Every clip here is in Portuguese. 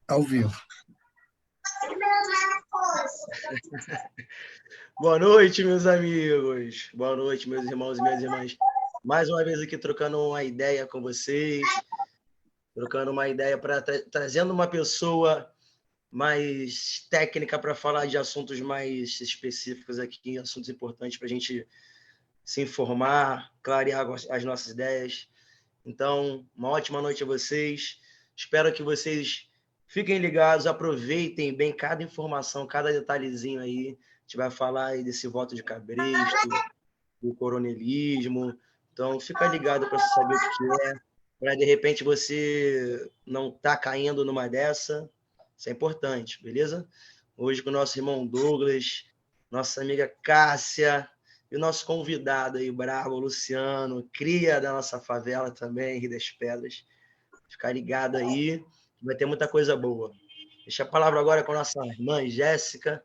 Ao vivo. Boa noite, meus amigos. Boa noite, meus irmãos e minhas irmãs. Mais uma vez aqui trocando uma ideia com vocês, trocando uma ideia trazendo uma pessoa mais técnica para falar de assuntos mais específicos aqui, assuntos importantes para a gente se informar, clarear as nossas ideias. Então, uma ótima noite a vocês. Espero que vocês fiquem ligados, aproveitem bem cada informação, cada detalhezinho aí. A gente vai falar aí desse voto de cabresto, do coronelismo. Então, fica ligado para você saber o que é, para de repente você não estar caindo numa dessa. Isso é importante, beleza? Hoje com o nosso irmão Douglas, nossa amiga Cássia e o nosso convidado aí, bravo, Luciano, cria da nossa favela também, Rio das Pedras. Ficar ligado aí, vai ter muita coisa boa. Deixa a palavra agora com a nossa irmã Jéssica.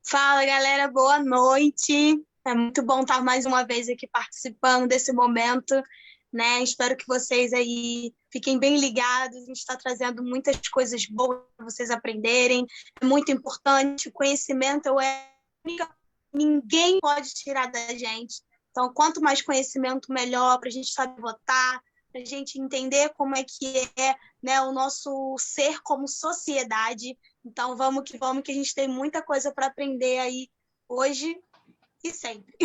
Fala, galera, boa noite. É muito bom estar mais uma vez aqui participando desse momento, né? Espero que vocês aí fiquem bem ligados. A gente está trazendo muitas coisas boas para vocês aprenderem. É muito importante. O conhecimento é única, ninguém pode tirar da gente. Então, quanto mais conhecimento, melhor, para a gente saber votar, para a gente entender como é que é, né, o nosso ser como sociedade. Então, vamos, que a gente tem muita coisa para aprender aí hoje e sempre.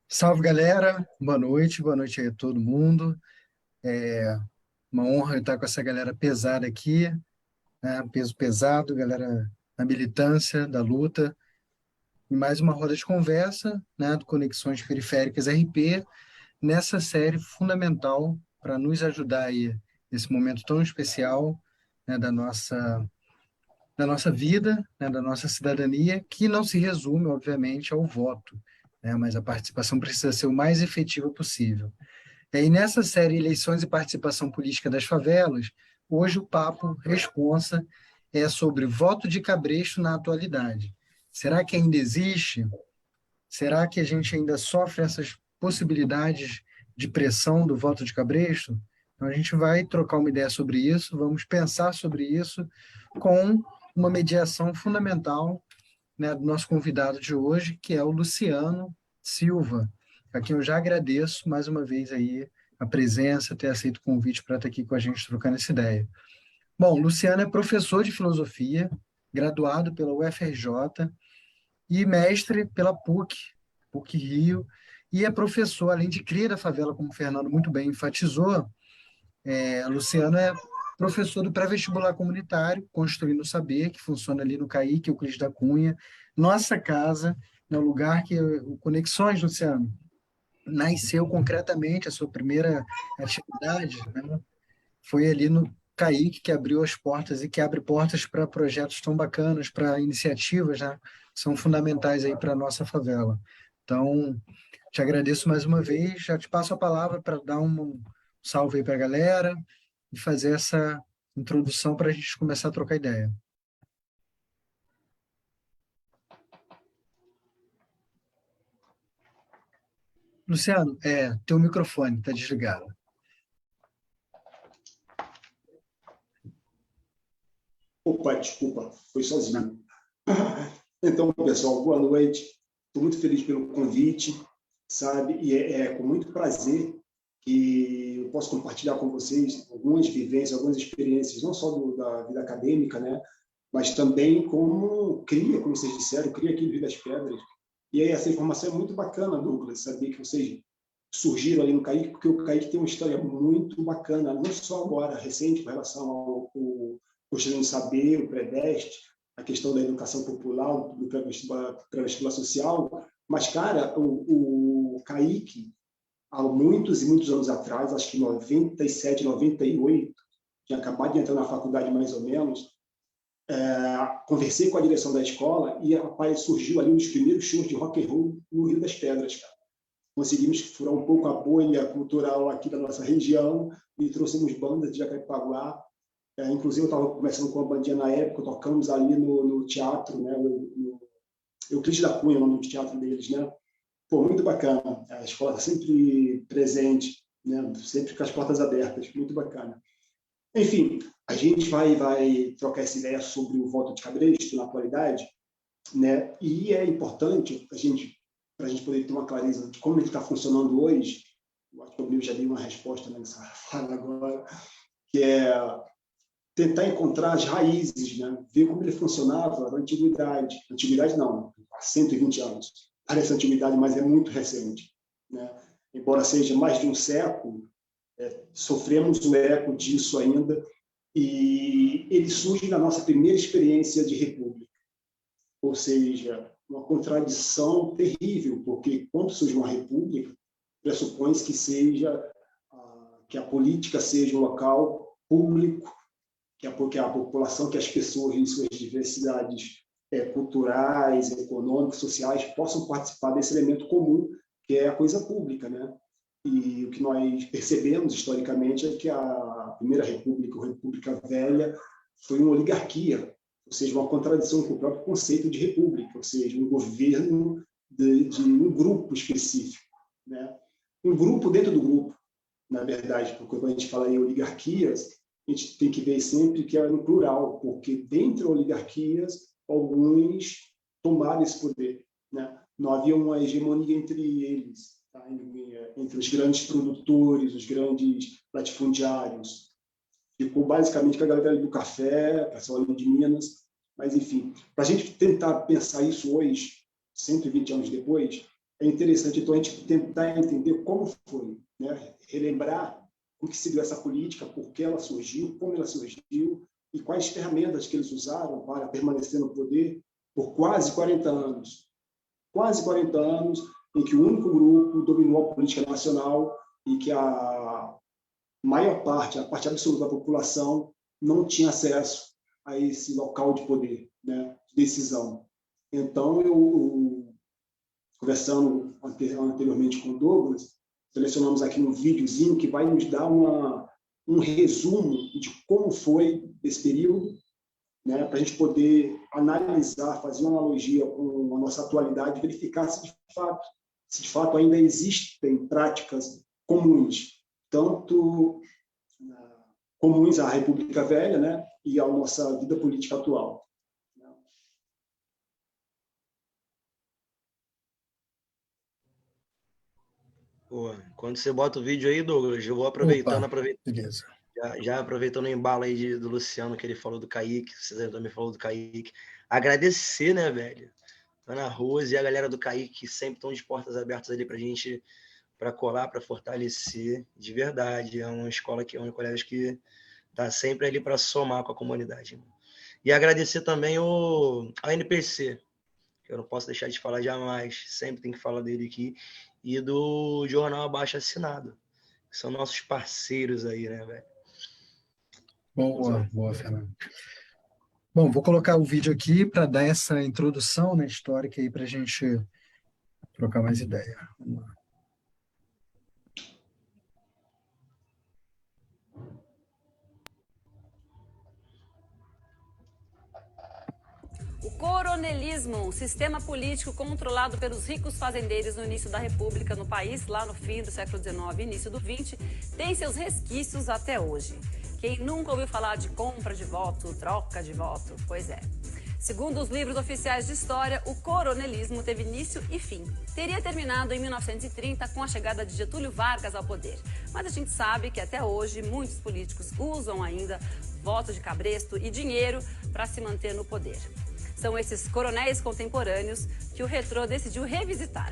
Salve, galera. Boa noite aí a todo mundo. É uma honra estar com essa galera pesada aqui, né? Peso pesado, galera da militância, da luta. E mais uma roda de conversa, né, do Conexões Periféricas RP, nessa série fundamental para nos ajudar aí nesse momento tão especial, né, da nossa vida, né, da nossa cidadania, que não se resume, obviamente, ao voto, né, mas a participação precisa ser o mais efetiva possível. E aí, nessa série Eleições e Participação Política das Favelas, hoje o papo responsa é sobre voto de cabresto na atualidade. Será que ainda existe? Será que a gente ainda sofre essas possibilidades de pressão do voto de cabresto? Então, a gente vai trocar uma ideia sobre isso, vamos pensar sobre isso com uma mediação fundamental, né, do nosso convidado de hoje, que é o Luciano Silva, a quem eu já agradeço mais uma vez aí a presença, ter aceito o convite para estar aqui com a gente trocando essa ideia. Bom, o Luciano é professor de filosofia, graduado pela UFRJ e mestre pela PUC Rio, e é professor, além de cria da favela, como o Fernando muito bem enfatizou. Luciano é professor do pré-vestibular comunitário, Construindo o Saber, que funciona ali no CAIC, Euclides da Cunha, nossa casa, no lugar que o Conexões, Luciano, nasceu concretamente, a sua primeira atividade, né, foi ali no CAIC, que abriu as portas e que abre portas para projetos tão bacanas, para iniciativas, né, que são fundamentais aí para a nossa favela. Então, te agradeço mais uma vez, já te passo a palavra para dar um salve aí para a galera e fazer essa introdução para a gente começar a trocar ideia. Luciano, teu microfone está desligado. Opa, desculpa, foi sozinho. Então, pessoal, boa noite. Estou muito feliz pelo convite, sabe? E é com muito prazer que eu posso compartilhar com vocês algumas vivências, algumas experiências, não só da vida acadêmica, né? Mas também como cria, como vocês disseram, cria aqui no Rio das Pedras. E aí essa informação é muito bacana, Douglas, saber que vocês surgiram ali no CAIC, porque o CAIC tem uma história muito bacana, não só agora, recente, com relação ao Construindo Saber, o Predeste, a questão da educação popular, do pré-vestibular social, mas, cara, o CAIC, há muitos e muitos anos atrás, acho que 97, 98, tinha acabado de entrar na faculdade mais ou menos, conversei com a direção da escola e surgiu ali um dos primeiros shows de rock and roll no Rio das Pedras, cara. Conseguimos furar um pouco a bolha cultural aqui da nossa região e trouxemos bandas de Jacarepaguá. Inclusive, eu estava conversando com a bandinha na época, tocamos ali no teatro, né, Euclides da Cunha, o nome do teatro deles, né? Pô, muito bacana. A escola está sempre presente, né? Sempre com as portas abertas, muito bacana. Enfim, a gente vai trocar essa ideia sobre o voto de cabresto na atualidade, né? E é importante para a gente poder ter uma clareza de como ele está funcionando hoje. Eu acho que eu já dei uma resposta nessa fala agora, que é tentar encontrar as raízes, né? Ver como ele funcionava na antiguidade. Antiguidade não, há 120 anos. Parece antiguidade, mas é muito recente, né? Embora seja mais de um século, sofremos o eco disso ainda, e ele surge na nossa primeira experiência de república. Ou seja, uma contradição terrível, porque quando surge uma república, pressupõe-se que a política seja um local público, que a população, que as pessoas em suas diversidades culturais, econômicas, sociais, possam participar desse elemento comum, que é a coisa pública, né? E o que nós percebemos historicamente é que a Primeira República, a República Velha, foi uma oligarquia, ou seja, uma contradição com o próprio conceito de república, ou seja, um governo de um grupo específico, né? Um grupo dentro do grupo, na verdade, porque quando a gente fala em oligarquias, a gente tem que ver sempre que é no plural, porque dentre oligarquias, alguns tomaram esse poder, né? Não havia uma hegemonia entre eles, tá? Entre os grandes produtores, os grandes latifundiários. Ficou basicamente com a galera do café, pessoal ali de Minas, mas enfim, para a gente tentar pensar isso hoje, 120 anos depois, é interessante então a gente tentar entender como foi, né? Relembrar o que se deu essa política, por que ela surgiu, como ela surgiu e quais ferramentas que eles usaram para permanecer no poder por quase 40 anos. Quase 40 anos em que o único grupo dominou a política nacional e que a maior parte, a parte absoluta da população, não tinha acesso a esse local de poder, né, de decisão. Então, eu conversando anteriormente com o Douglas, selecionamos aqui um videozinho que vai nos dar um resumo de como foi esse período, né, para a gente poder analisar, fazer uma analogia com a nossa atualidade, verificar se de fato ainda existem práticas comuns, tanto comuns à República Velha, né, e à nossa vida política atual. Pô, quando você bota o vídeo aí, Douglas, eu vou Opa, beleza. já aproveitando o embalo aí do Luciano, que ele falou do Kaique, você também falou do Kaique. Agradecer, né, velho? Ana Rose e a galera do Kaique, que sempre estão de portas abertas ali pra gente, para colar, para fortalecer, de verdade. É uma escola que é um colégio que tá sempre ali para somar com a comunidade. E agradecer também a NPC, que eu não posso deixar de falar jamais, sempre tem que falar dele aqui, e do Jornal Abaixo Assinado, que são nossos parceiros aí, né, velho? Boa, Fernando. Bom, vou colocar o vídeo aqui para dar essa introdução, né, histórica aí para a gente trocar mais ideia. Vamos lá. O coronelismo, um sistema político controlado pelos ricos fazendeiros no início da República no país, lá no fim do século XIX e início do XX, tem seus resquícios até hoje. Quem nunca ouviu falar de compra de voto, troca de voto? Pois é. Segundo os livros oficiais de história, o coronelismo teve início e fim. Teria terminado em 1930 com a chegada de Getúlio Vargas ao poder. Mas a gente sabe que até hoje muitos políticos usam ainda voto de cabresto e dinheiro para se manter no poder. São esses coronéis contemporâneos que o Retrô decidiu revisitar.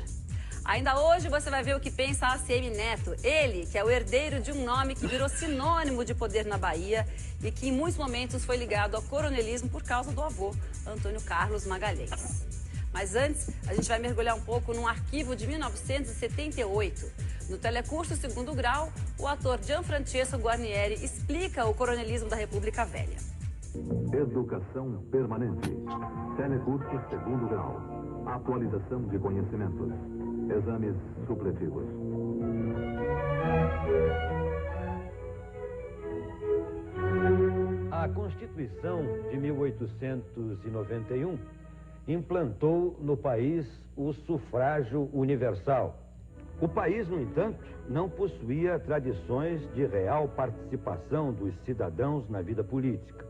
Ainda hoje você vai ver o que pensa ACM Neto, ele que é o herdeiro de um nome que virou sinônimo de poder na Bahia e que em muitos momentos foi ligado ao coronelismo por causa do avô, Antônio Carlos Magalhães. Mas antes, a gente vai mergulhar um pouco num arquivo de 1978. No telecurso segundo grau, o ator Gianfrancesco Guarnieri explica o coronelismo da República Velha. Educação permanente. Telecurso segundo grau. Atualização de conhecimentos. Exames supletivos. A Constituição de 1891 implantou no país o sufrágio universal. O país, no entanto, não possuía tradições de real participação dos cidadãos na vida política.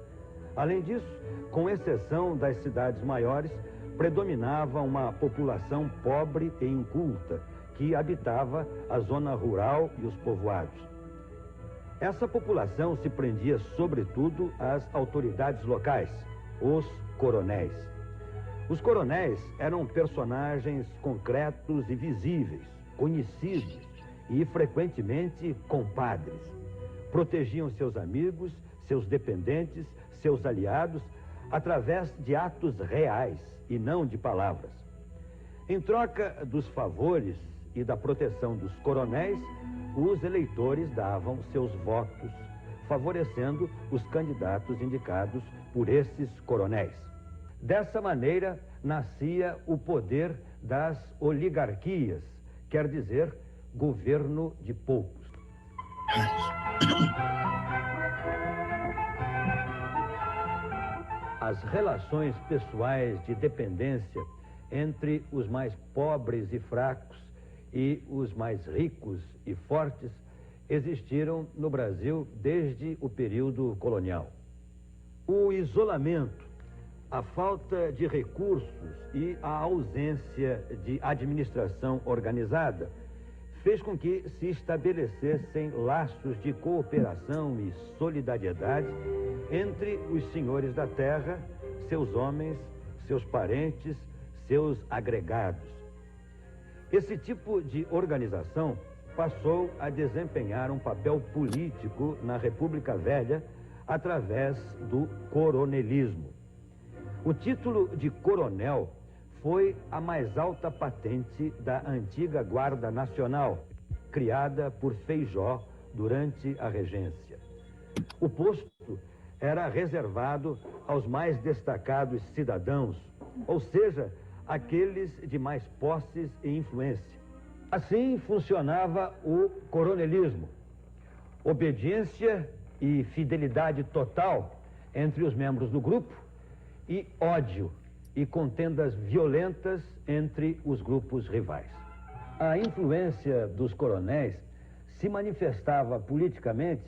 Além disso, com exceção das cidades maiores, predominava uma população pobre e inculta, que habitava a zona rural e os povoados. Essa população se prendia, sobretudo, às autoridades locais, os coronéis. Os coronéis eram personagens concretos e visíveis, conhecidos e, frequentemente, compadres. Protegiam seus amigos, seus dependentes, seus aliados, através de atos reais e não de palavras. Em troca dos favores e da proteção dos coronéis, os eleitores davam seus votos, favorecendo os candidatos indicados por esses coronéis. Dessa maneira, nascia o poder das oligarquias, quer dizer, governo de poucos. As relações pessoais de dependência entre os mais pobres e fracos e os mais ricos e fortes existiram no Brasil desde o período colonial. O isolamento, a falta de recursos e a ausência de administração organizada fez com que se estabelecessem laços de cooperação e solidariedade entre os senhores da terra, seus homens, seus parentes, seus agregados. Esse tipo de organização passou a desempenhar um papel político na República Velha através do coronelismo. O título de coronel foi a mais alta patente da antiga Guarda Nacional, criada por Feijó durante a regência. O posto era reservado aos mais destacados cidadãos, ou seja, aqueles de mais posses e influência. Assim funcionava o coronelismo: obediência e fidelidade total entre os membros do grupo e ódio e contendas violentas entre os grupos rivais. A influência dos coronéis se manifestava politicamente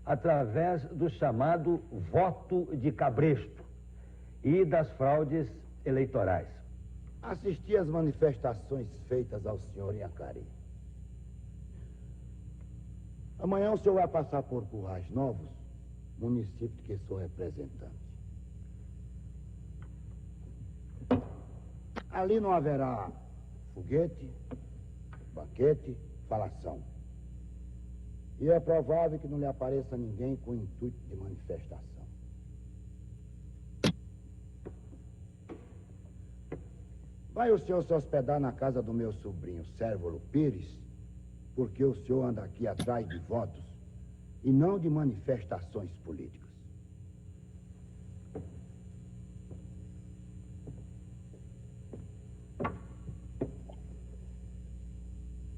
através do chamado voto de cabresto e das fraudes eleitorais. Assisti às manifestações feitas ao senhor em Acari. Amanhã o senhor vai passar por Currais Novos, município de que sou representante. Ali não haverá foguete, banquete, falação. E é provável que não lhe apareça ninguém com intuito de manifestação. Vai o senhor se hospedar na casa do meu sobrinho, Sérvulo Pires, porque o senhor anda aqui atrás de votos e não de manifestações políticas.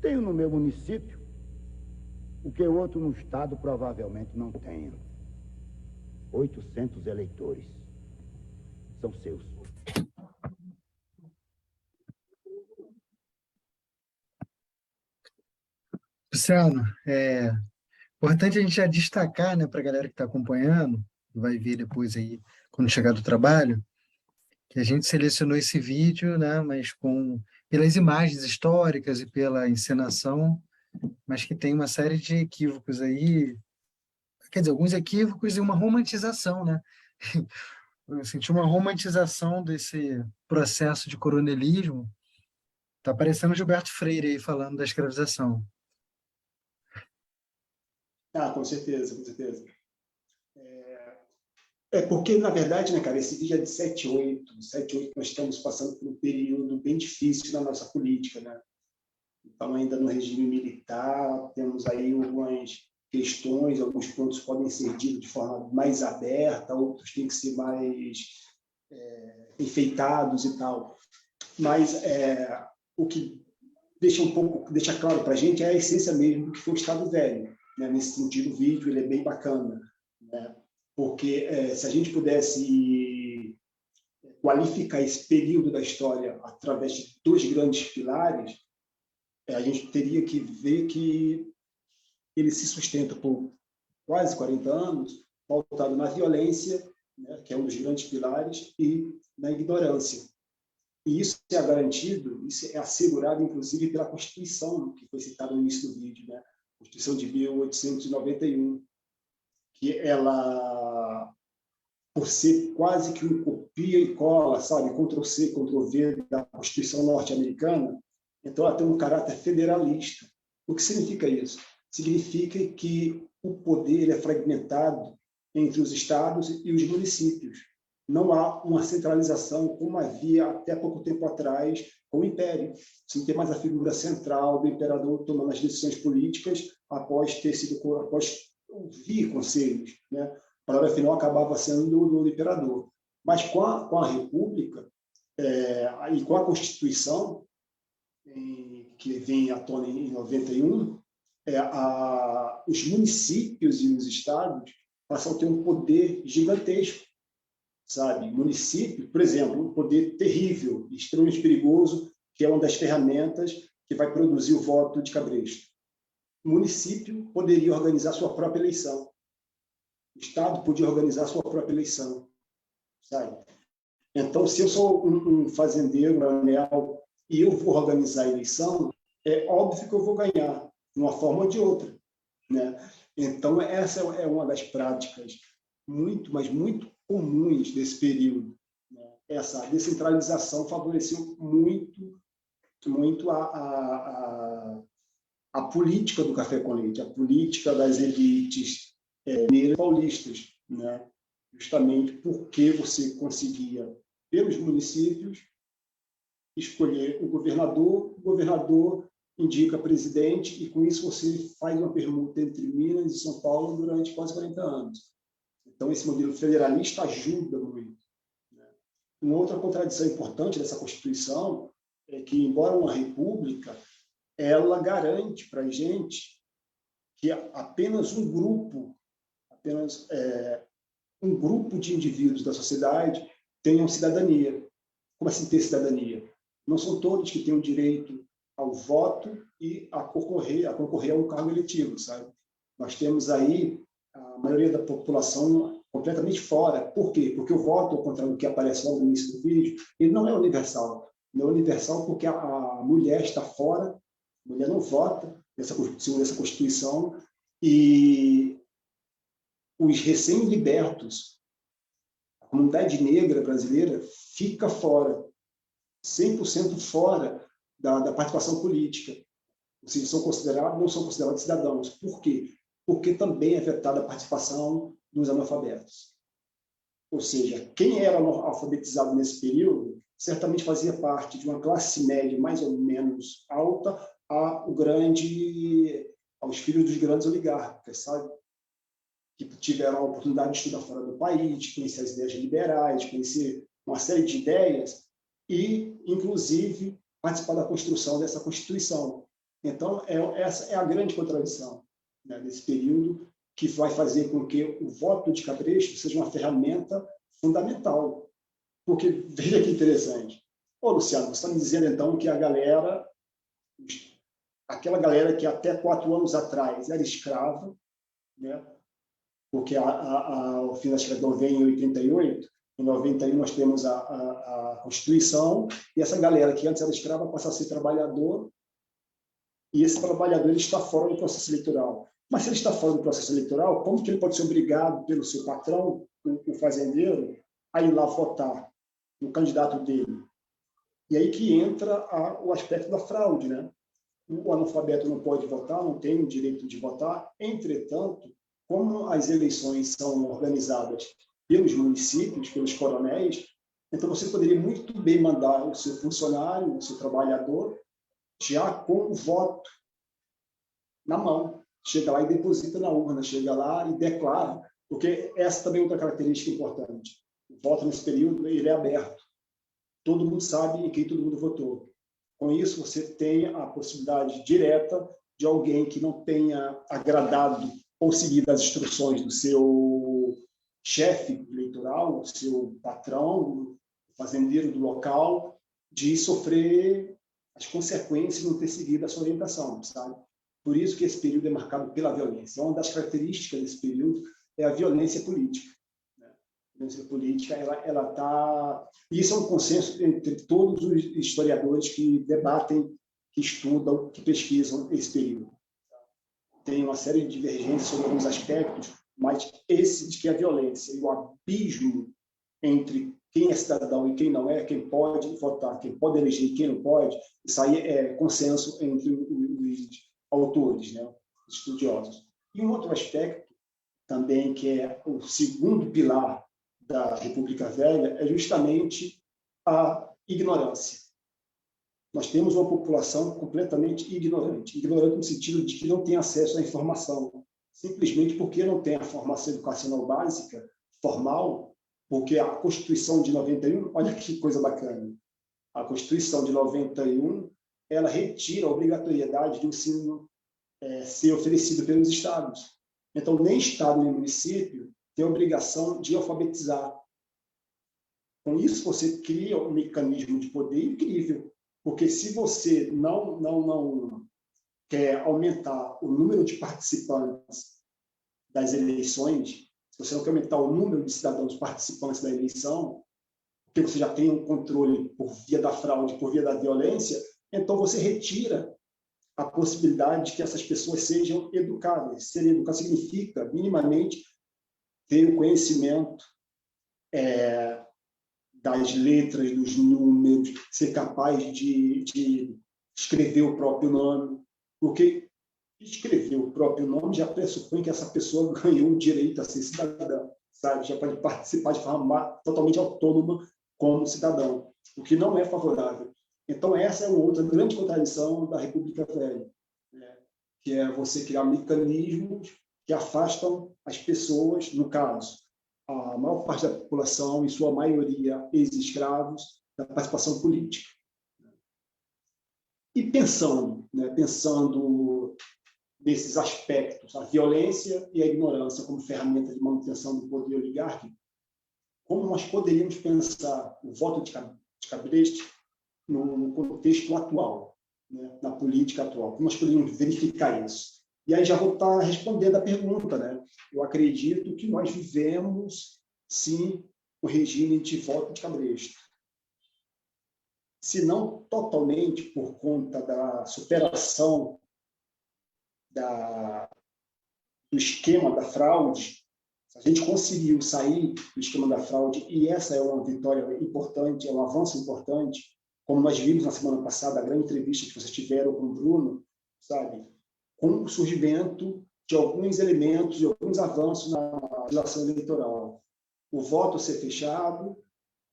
Tenho no meu município o que o outro no estado provavelmente não tenha. 800 eleitores. São seus. Luciano, é importante a gente já destacar, né, para a galera que está acompanhando, vai ver depois aí, quando chegar do trabalho, que a gente selecionou esse vídeo, né, mas pelas imagens históricas e pela encenação, mas que tem uma série de equívocos aí, quer dizer, alguns equívocos e uma romantização, né? Eu senti uma romantização desse processo de coronelismo. Tá parecendo Gilberto Freire aí falando da escravização. Ah, com certeza, com certeza. É porque, na verdade, né, cara, esse vídeo é de 7/8. 7/8 nós estamos passando por um período bem difícil na nossa política, né? Então, ainda no regime militar, temos aí algumas questões, alguns pontos podem ser ditos de forma mais aberta, outros têm que ser mais enfeitados e tal. Mas o que deixa claro para a gente é a essência mesmo do que foi o Estado Velho, né? Nesse sentido, o vídeo ele é bem bacana, né? Porque se a gente pudesse qualificar esse período da história através de dois grandes pilares, a gente teria que ver que ele se sustenta por quase 40 anos, pautado na violência, né, que é um dos grandes pilares, e na ignorância. E isso é garantido, isso é assegurado, inclusive, pela Constituição, que foi citada no início do vídeo, né? Constituição de 1891, que ela, por ser quase que um copia e cola, sabe, Ctrl-C, Ctrl-V da Constituição norte-americana, então ela tem um caráter federalista. O que significa isso? Significa que o poder ele é fragmentado entre os estados e os municípios. Não há uma centralização como havia até pouco tempo atrás com o Império. Você não tem mais a figura central do imperador tomando as decisões políticas após ouvir conselhos, né? A palavra final acabava sendo do imperador. Mas com a República e com a Constituição, que vem à tona em 91, os municípios e os estados passam a ter um poder gigantesco, sabe? Município, por exemplo, um poder terrível, extremamente perigoso, que é uma das ferramentas que vai produzir o voto de cabresto. O município poderia organizar sua própria eleição. O estado podia organizar sua própria eleição, sabe? Então, se eu sou um fazendeiro, um anel, e eu vou organizar a eleição, é óbvio que eu vou ganhar, de uma forma ou de outra, né? Então, essa é uma das práticas muito, mas muito comuns desse período, né? Essa descentralização favoreceu muito a política do café com leite, a política das elites paulistas, né? Justamente porque você conseguia, pelos municípios, escolher o governador indica presidente, e com isso você faz uma permuta entre Minas e São Paulo durante quase 40 anos. Então, esse modelo federalista ajuda muito, né? Uma outra contradição importante dessa Constituição é que, embora uma república, ela garante para a gente que apenas um grupo de indivíduos da sociedade tenham cidadania. Como assim ter cidadania? Não são todos que têm o direito ao voto e a concorrer a um cargo eletivo, sabe? Nós temos aí a maioria da população completamente fora. Por quê? Porque o voto, ao contrário do que aparece logo no início do vídeo, ele não é universal. Não é universal porque a mulher está fora, a mulher não vota segundo essa Constituição, e os recém-libertos, a comunidade negra brasileira fica fora, 100% fora da participação política. Ou seja, não são considerados cidadãos. Por quê? Porque também é vetada a participação dos analfabetos. Ou seja, quem era alfabetizado nesse período certamente fazia parte de uma classe média mais ou menos alta aos filhos dos grandes oligarcas, sabe? Que tiveram a oportunidade de estudar fora do país, de conhecer as ideias liberais, de conhecer uma série de ideias e, inclusive, participar da construção dessa Constituição. Então, essa é a grande contradição, né, desse período, que vai fazer com que o voto de cabresto seja uma ferramenta fundamental. Porque, veja que interessante. Ô, Luciano, você está me dizendo, então, que aquela galera que até 4 anos atrás era escrava, né, porque o fim da escravidão vem em 88, em 91 nós temos a Constituição, e essa galera que antes era escrava passa a ser trabalhador, e esse trabalhador ele está fora do processo eleitoral. Mas se ele está fora do processo eleitoral, como que ele pode ser obrigado pelo seu patrão, o fazendeiro, a ir lá votar no candidato dele? E aí que entra o aspecto da fraude, né? O analfabeto não pode votar, não tem o direito de votar. Entretanto, como as eleições são organizadas pelos municípios, pelos coronéis, então você poderia muito bem mandar o seu funcionário, o seu trabalhador, já com o voto na mão. Chega lá e deposita na urna, chega lá e declara, porque essa também é outra característica importante. O voto nesse período ele é aberto. Todo mundo sabe em quem todo mundo votou. Com isso, você tem a possibilidade direta de alguém que não tenha agradado ou seguido as instruções do seu chefe eleitoral, do seu patrão, fazendeiro do local, de sofrer as consequências de não ter seguido a sua orientação, sabe? Por isso que esse período é marcado pela violência. Uma das características desse período é a violência política. Né? A violência política, ela está... Isso é um consenso entre todos os historiadores que debatem, que estudam, que pesquisam esse período. Tem uma série de divergências sobre alguns aspectos, mas esse de que a violência e o abismo entre quem é cidadão e quem não é, quem pode votar, quem pode eleger e quem não pode, isso aí é consenso entre os autores, né, os estudiosos. E um outro aspecto também, que é o segundo pilar da República Velha, é justamente a ignorância. Nós temos uma população completamente ignorante no sentido de que não tem acesso à informação, simplesmente porque não tem a formação educacional básica, formal, porque a Constituição de 91, olha que coisa bacana, a Constituição de 91, ela retira a obrigatoriedade do ensino ser oferecido pelos estados. Então, nem estado nem município tem a obrigação de alfabetizar. Com isso, você cria um mecanismo de poder incrível, porque se você não quer aumentar o número de participantes das eleições, se você não quer aumentar o número de cidadãos participantes da eleição, porque você já tem um controle por via da fraude, por via da violência, então você retira a possibilidade de que essas pessoas sejam educadas. Ser educado significa, minimamente, ter o conhecimento das letras, dos números, ser capaz de escrever o próprio nome, porque escrever o próprio nome já pressupõe que essa pessoa ganhou o direito a ser cidadã, sabe? Já pode participar de forma totalmente autônoma como cidadão, o que não é favorável. Então, essa é uma outra grande contradição da República Velha, né? Que é você criar mecanismos que afastam as pessoas, no caso, a maior parte da população, em sua maioria ex-escravos, da participação política. E pensando nesses aspectos, a violência e a ignorância como ferramenta de manutenção do poder oligárquico, como nós poderíamos pensar o voto de Cabresto no contexto atual, né, na política atual? Como nós poderíamos verificar isso? E aí já vou estar respondendo a pergunta, né? Eu acredito que nós vivemos, sim, o regime de voto de Cabresto. Se não totalmente por conta da superação do esquema da fraude, se a gente conseguiu sair do esquema da fraude, e essa é uma vitória importante, é um avanço importante, como nós vimos na semana passada, a grande entrevista que vocês tiveram com o Bruno, sabe? Com o surgimento de alguns elementos, de alguns avanços na legislação eleitoral. O voto ser fechado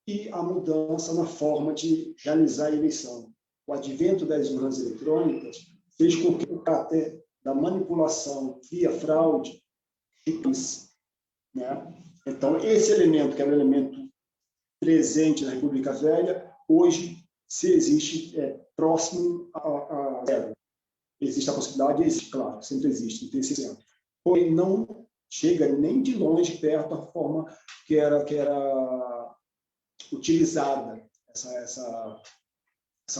e a mudança na forma de realizar a eleição. O advento das urnas eletrônicas fez com que o caráter da manipulação via fraude, né? Então, esse elemento, que era um elemento presente na República Velha, hoje, se existe, próximo a zero. Existe a possibilidade, existe, claro, sempre existe, tem esse exemplo. Porém, não chega nem de longe perto da forma que era utilizada, essa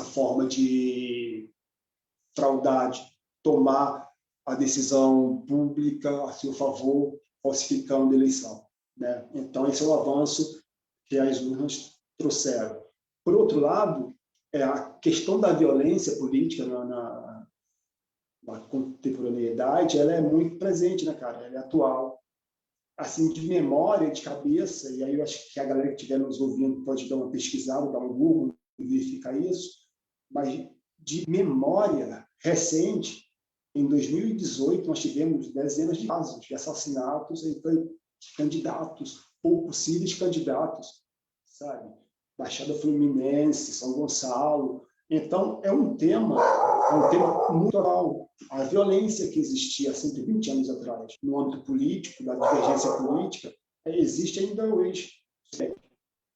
forma de fraudar, de tomar a decisão pública a seu favor, falsificando a eleição, né? Então, esse é o avanço que as urnas trouxeram. Por outro lado, a questão da violência política na contemporaneidade, ela é muito presente, né, cara? Ela é atual. Assim, de memória, de cabeça, e aí eu acho que a galera que estiver nos ouvindo pode dar uma pesquisada, dar um Google e verificar isso, mas de memória recente, em 2018, nós tivemos dezenas de casos de assassinatos entre candidatos, ou possíveis candidatos, sabe? Baixada Fluminense, São Gonçalo. Então, é um tema muito atual. A violência que existia há 120 anos atrás, no âmbito político, da divergência política, existe ainda hoje,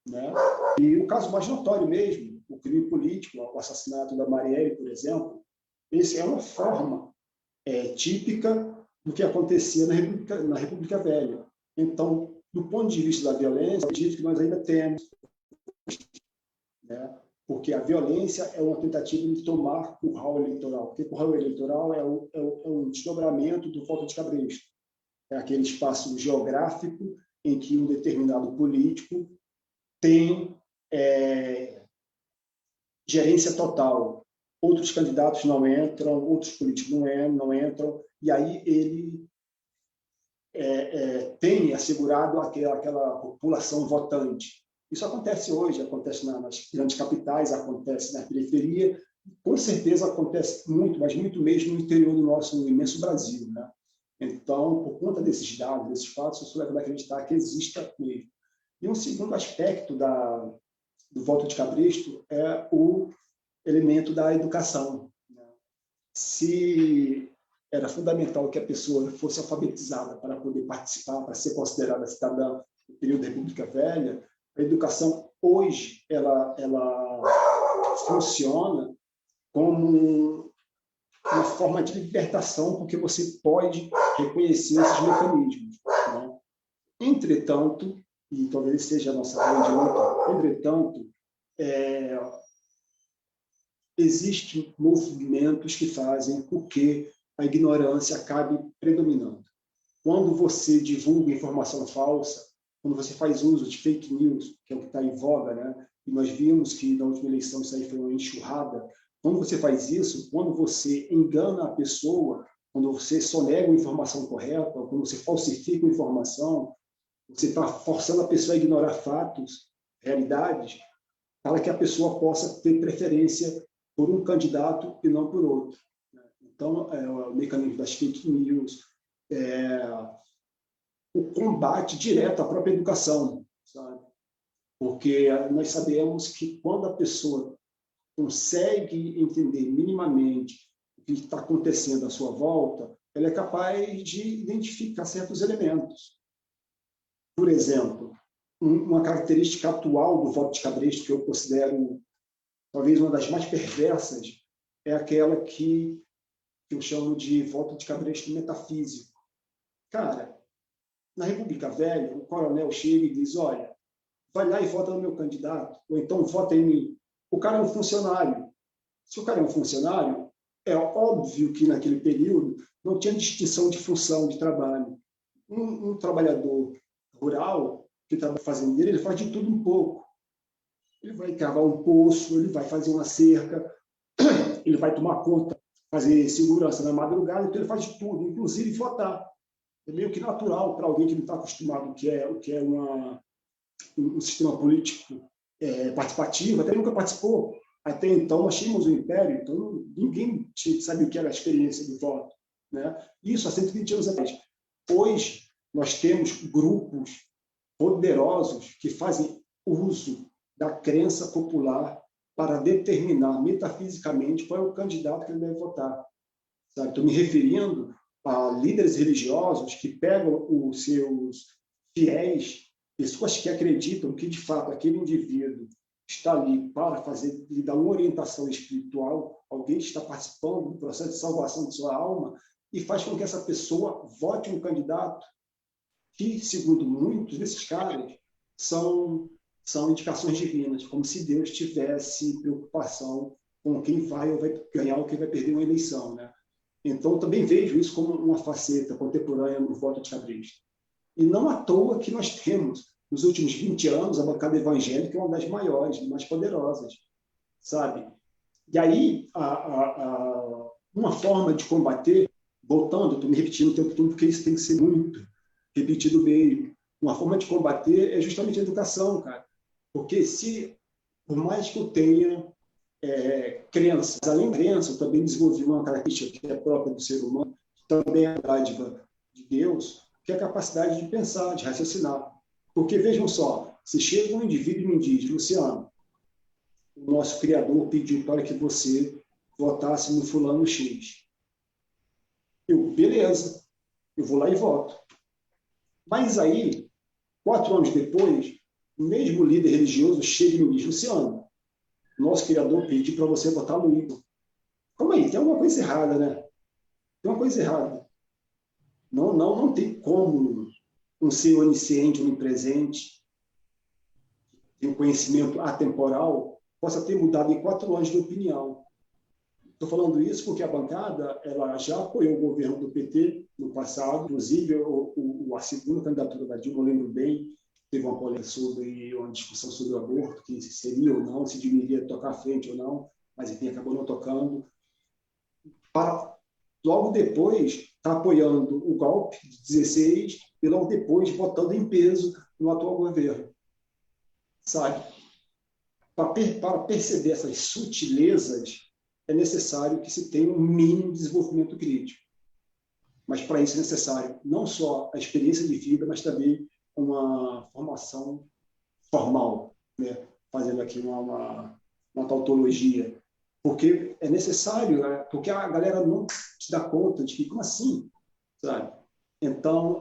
né? E o caso mais notório mesmo, o crime político, o assassinato da Marielle, por exemplo, esse é uma forma típica do que acontecia na República Velha. Então, do ponto de vista da violência, eu acredito que nós ainda temos né? Porque a violência é uma tentativa de tomar o curral eleitoral. Porque o curral eleitoral é um desdobramento do voto de cabresto. É aquele espaço geográfico em que um determinado político tem gerência total. Outros candidatos não entram, outros políticos não entram, e aí ele tem assegurado aquela população votante. Isso acontece hoje, acontece nas grandes capitais, acontece na periferia, com certeza acontece muito, mas muito mesmo no interior do nosso imenso Brasil, né? Então, por conta desses dados, desses fatos, eu sou levado a acreditar que exista mesmo. E um segundo aspecto do voto de cabresto é o elemento da educação. Se era fundamental que a pessoa fosse alfabetizada para poder participar, para ser considerada cidadã no período da República Velha, a educação hoje ela funciona como uma forma de libertação, porque você pode reconhecer esses mecanismos, né? Entretanto, e talvez seja a nossa grande luta, entretanto, existem movimentos que fazem com que a ignorância acabe predominando. Quando você divulga informação falsa, quando você faz uso de fake news, que é o que está em voga, né? E nós vimos que na última eleição isso aí foi uma enxurrada. Quando você faz isso, quando você engana a pessoa, quando você sonega a informação correta, quando você falsifica a informação, você está forçando a pessoa a ignorar fatos, realidades, para que a pessoa possa ter preferência por um candidato e não por outro. Então, o mecanismo das fake news, o combate direto à própria educação, sabe? Porque nós sabemos que quando a pessoa consegue entender minimamente o que está acontecendo à sua volta, ela é capaz de identificar certos elementos. Por exemplo, uma característica atual do voto de cabresto, que eu considero talvez uma das mais perversas, é aquela que eu chamo de voto de cabresto metafísico. Cara, na República Velha, o coronel chega e diz, olha, vai lá e vota no meu candidato, ou então vota em mim. O cara é um funcionário. Se o cara é um funcionário, é óbvio que naquele período não tinha distinção de função, de trabalho. Um trabalhador rural, que trabalha fazendeiro, ele faz de tudo um pouco. Ele vai cavar um poço, ele vai fazer uma cerca, ele vai tomar conta, fazer segurança na madrugada, então ele faz de tudo, inclusive votar. É meio que natural para alguém que não está acostumado, o que é um sistema político participativo, até nunca participou. Até então, nós tínhamos o Império, então ninguém sabe o que era a experiência do voto, né? Isso há 120 anos atrás. Hoje, nós temos grupos poderosos que fazem uso da crença popular para determinar metafisicamente qual é o candidato que ele deve votar. Sabe? Estou me referindo a líderes religiosos que pegam os seus fiéis, pessoas que acreditam que, de fato, aquele indivíduo está ali para lhe dar uma orientação espiritual, alguém que está participando do processo de salvação de sua alma, e faz com que essa pessoa vote um candidato que, segundo muitos desses caras, são indicações divinas, como se Deus tivesse preocupação com quem vai ou vai ganhar ou quem vai perder uma eleição, né? Então, eu também vejo isso como uma faceta contemporânea no voto de cabresto. E não à toa que nós temos, nos últimos 20 anos, a bancada evangélica é uma das maiores, mais poderosas, sabe? E aí, uma forma de combater, voltando, estou me repetindo o tempo todo, porque isso tem que ser muito repetido mesmo, uma forma de combater é justamente a educação, cara. Porque por mais que eu tenha crenças, além da crença, eu também desenvolvi uma característica que é própria do ser humano, que também é a dádiva de Deus, que é a capacidade de pensar, de raciocinar. Porque, vejam só, se chega um indivíduo e me diz, Luciano, o nosso Criador pediu para que você votasse no fulano X. Beleza, eu vou lá e voto. Mas aí, 4 anos depois, o mesmo líder religioso chega e me diz, Luciano, nosso Criador pediu para você votar no Igor. Calma aí, tem alguma coisa errada, né? Tem uma coisa errada. Não tem como um ser onisciente, onipresente, tem um conhecimento atemporal, possa ter mudado em 4 anos de opinião. Estou falando isso porque a bancada ela já apoiou o governo do PT no passado, inclusive a segunda candidatura da Dilma, eu lembro bem, teve uma polêmica sobre uma discussão sobre o aborto, que se seria ou não, se deveria tocar à frente ou não, mas enfim, acabou não tocando. Logo depois, está apoiando o golpe de 16 e logo depois votando em peso no atual governo. Sabe? Para perceber essas sutilezas, é necessário que se tenha um mínimo de desenvolvimento crítico. Mas para isso é necessário não só a experiência de vida, mas também uma formação formal, né? Fazendo aqui uma tautologia. Porque é necessário, né? Porque a galera não se dá conta de que, como assim? Sabe? Então,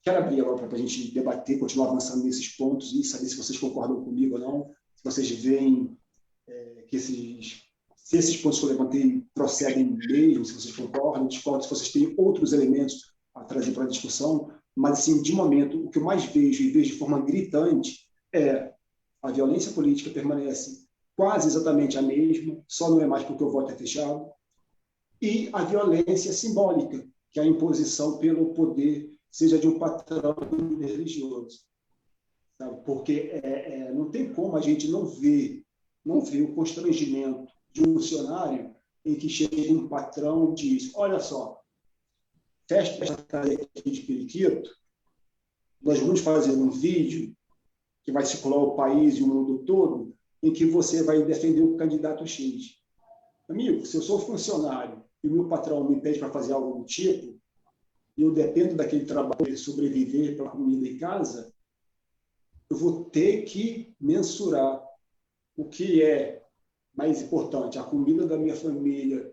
quero abrir agora para a gente debater, continuar avançando nesses pontos e saber se vocês concordam comigo ou não, se vocês veem que se esses pontos que eu levantei procedem mesmo, se vocês concordam, discordam, se vocês têm outros elementos a trazer para a discussão, mas, assim, de momento, o que eu mais vejo, e vejo de forma gritante, é a violência política permanece quase exatamente a mesma, só não é mais porque o voto é fechado, e a violência simbólica, que é a imposição pelo poder, seja de um patrão religioso. Sabe? Porque não tem como a gente não ver o constrangimento de um funcionário em que chega um patrão e diz: olha só, festa aqui de periquito, nós vamos fazer um vídeo que vai circular o país e o mundo todo, em que você vai defender o candidato X. Amigo, se eu sou funcionário e o meu patrão me pede para fazer algo do tipo, e eu dependo daquele trabalho para sobreviver para comida em casa, eu vou ter que mensurar o que é mais importante, a comida da minha família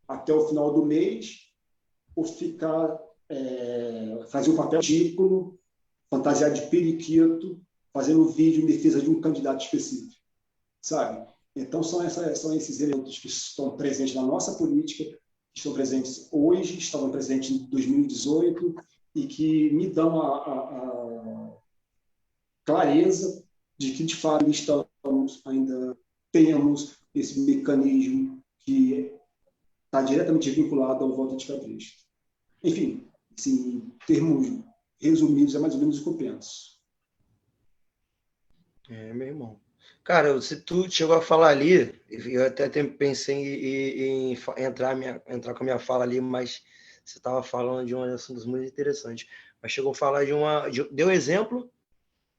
até o final do mês, ou fazer um papel ridículo, fantasiar de periquito, fazendo vídeo em defesa de um candidato específico, sabe? Então, são esses elementos que estão presentes na nossa política, que estão presentes hoje, estavam presentes em 2018, e que me dão a clareza de que, de fato, ainda temos esse mecanismo que está diretamente vinculado ao voto de cabresto. Enfim, assim, em termos resumidos, é mais ou menos o que eu penso. Meu irmão. Cara, se tu chegou a falar ali, eu até pensei em entrar com a minha fala ali, mas você estava falando de um assunto muito interessante. Mas chegou a falar deu exemplo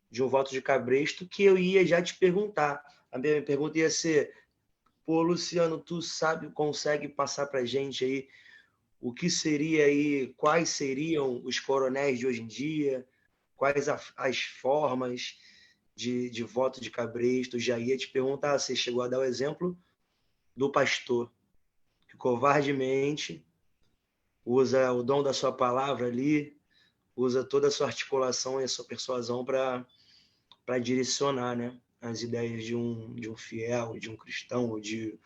de um voto de cabresto que eu ia já te perguntar. A minha pergunta ia ser: pô, Luciano, tu consegue passar para a gente aí o que seria aí, quais seriam os coronéis de hoje em dia, quais as formas de voto de cabresto? Já ia te perguntar, você chegou a dar o exemplo do pastor, que covardemente usa o dom da sua palavra ali, usa toda a sua articulação e a sua persuasão para direcionar, né, as ideias de um fiel, de um cristão ou de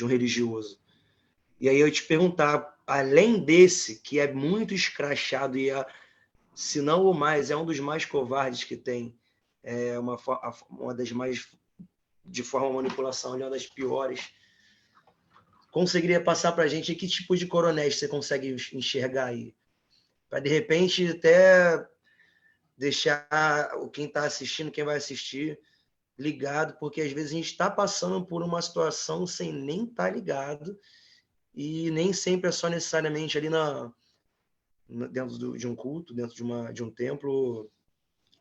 um religioso. E aí eu te perguntar, além desse, que é muito escrachado e, se não o mais, é um dos mais covardes que tem, é uma das mais, de forma manipulação, é uma das piores, conseguiria passar para a gente que tipo de coronéis você consegue enxergar aí? Para, de repente, até deixar quem está assistindo, quem vai assistir, ligado, porque às vezes a gente está passando por uma situação sem nem estar ligado, e nem sempre é só necessariamente ali dentro de um culto, dentro de um templo,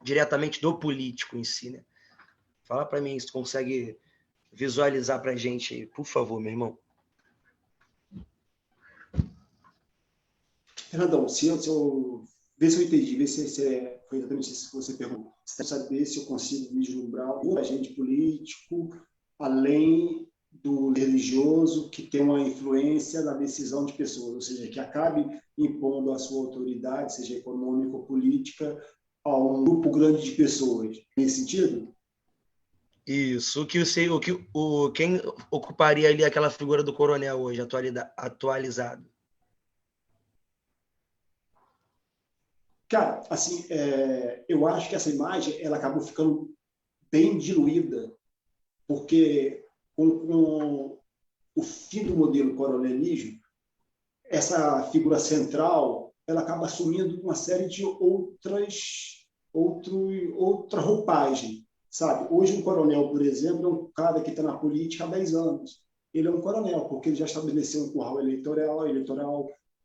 diretamente do político em si, né? Fala para mim se tu consegue visualizar para a gente aí, por favor, meu irmão. Fernandão, vê se eu entendi, vê se foi exatamente isso que você perguntou. Você quer saber se eu consigo vislumbrar um agente político, além do religioso, que tem uma influência na decisão de pessoas, ou seja, que acabe impondo a sua autoridade, seja econômica ou política, a um grupo grande de pessoas. Nesse sentido? Isso, quem ocuparia ali aquela figura do coronel hoje, atualizado? Cara, assim, eu acho que essa imagem ela acabou ficando bem diluída, porque com o fim do modelo coronelismo, essa figura central ela acaba assumindo uma série de outra roupagem, sabe? Hoje um coronel, por exemplo, é um cara que está na política há 10 anos. Ele é um coronel, porque ele já estabeleceu um curral eleitoral, ele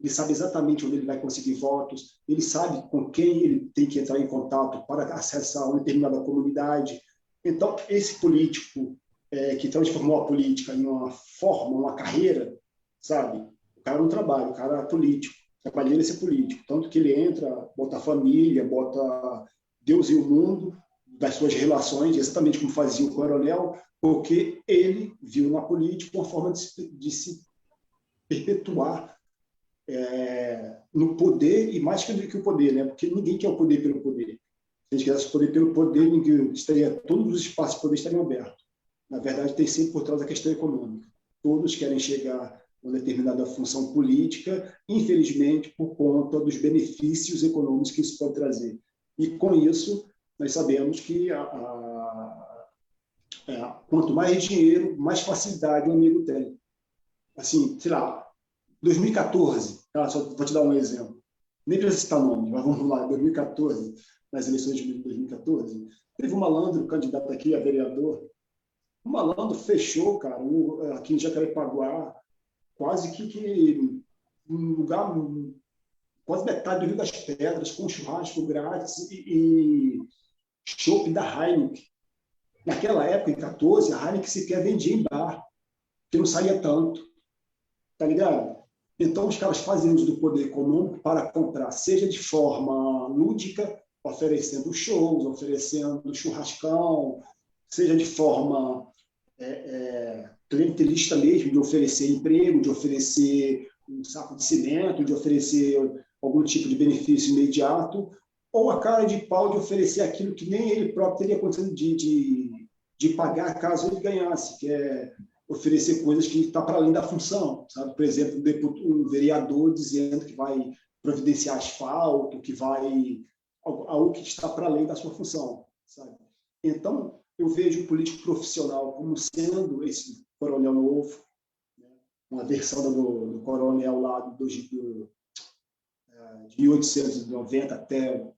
sabe exatamente onde ele vai conseguir votos, ele sabe com quem ele tem que entrar em contato para acessar uma determinada comunidade. Então, esse político que transformou a política em uma forma, uma carreira, sabe? O cara não trabalha, o cara é político, trabalha ser político. Tanto que ele entra, bota a família, bota Deus e o mundo das suas relações, exatamente como fazia o coronel, porque ele viu na política uma forma de se perpetuar no poder, e mais que o poder, né? Porque ninguém quer o poder pelo poder. Se a gente quisesse o poder pelo poder, todos os espaços de poder estariam abertos. Na verdade, tem sempre por trás a questão econômica. Todos querem chegar a uma determinada função política, infelizmente, por conta dos benefícios econômicos que isso pode trazer. E, com isso, nós sabemos que quanto mais dinheiro, mais facilidade o amigo tem. Assim, sei lá, 2014, só vou te dar um exemplo. Nem precisa citar nome, mas vamos lá, 2014, nas eleições de 2014, teve um malandro candidato aqui a vereador. O malandro fechou, cara, aqui em Jacarepaguá, quase que um lugar, quase metade do Rio das Pedras, com churrasco grátis e chopp da Heineken. Naquela época, em 14, a Heineken sequer vendia em bar, que não saía tanto. Tá ligado? Então, os caras fazem uso do poder econômico para comprar, seja de forma lúdica, oferecendo shows, oferecendo churrascão, seja de forma clientelista mesmo, de oferecer emprego, de oferecer um saco de cimento, de oferecer algum tipo de benefício imediato, ou a cara de pau de oferecer aquilo que nem ele próprio teria condição de pagar caso ele ganhasse, que é oferecer coisas que estão para além da função, sabe? Por exemplo, um vereador dizendo que vai providenciar asfalto, que vai algo que está para além da sua função, sabe? Então, eu vejo o político profissional como sendo esse coronel novo, né? Uma versão do coronel lá de 1890 até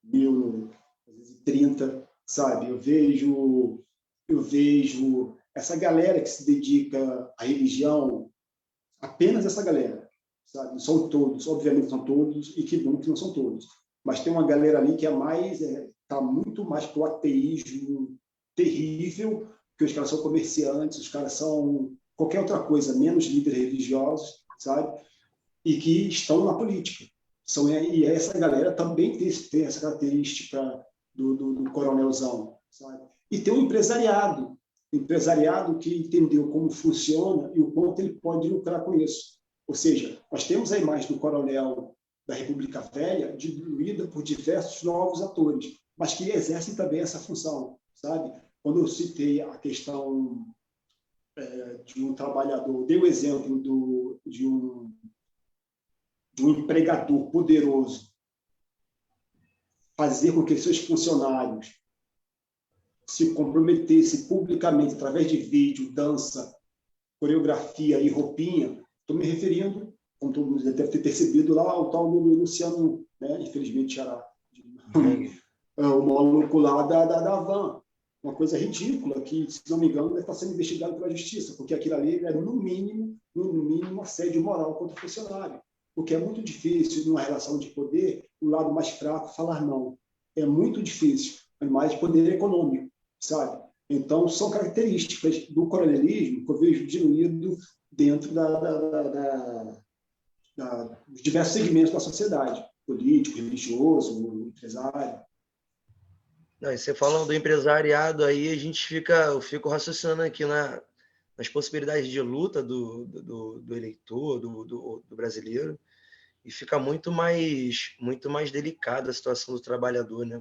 1930, sabe? Eu vejo essa galera que se dedica à religião, apenas essa galera, sabe? Não são todos, obviamente são todos, e que bom que não são todos, mas tem uma galera ali que está muito mais para o ateísmo terrível, que os caras são comerciantes, os caras são qualquer outra coisa, menos líderes religiosos, sabe? E que estão na política. E essa galera também tem essa característica do coronelzão, sabe? E tem um empresariado que entendeu como funciona e o quanto ele pode lucrar com isso. Ou seja, nós temos a imagem do coronel da República Velha diluída por diversos novos atores, mas que exercem também essa função, sabe? Quando eu citei a questão de um trabalhador, dei o exemplo de um empregador poderoso fazer com que seus funcionários se comprometessem publicamente através de vídeo, dança, coreografia e roupinha. Estou me referindo, como todo mundo deve ter percebido, lá ao tal do Luciano, né? Infelizmente era o maluco lá da van. Uma coisa ridícula que, se não me engano, deve estar sendo investigado pela justiça, porque aquilo ali era, no mínimo, assédio moral contra o funcionário. Porque é muito difícil, numa relação de poder, o lado mais fraco falar não. É muito difícil, é mais poder econômico, sabe? Então, são características do coronelismo que eu vejo diluído dentro dos diversos segmentos da sociedade, político, religioso, empresário. Não, e você falando do empresariado, aí eu fico raciocinando aqui nas possibilidades de luta do eleitor, do brasileiro, e fica muito mais delicada a situação do trabalhador, né?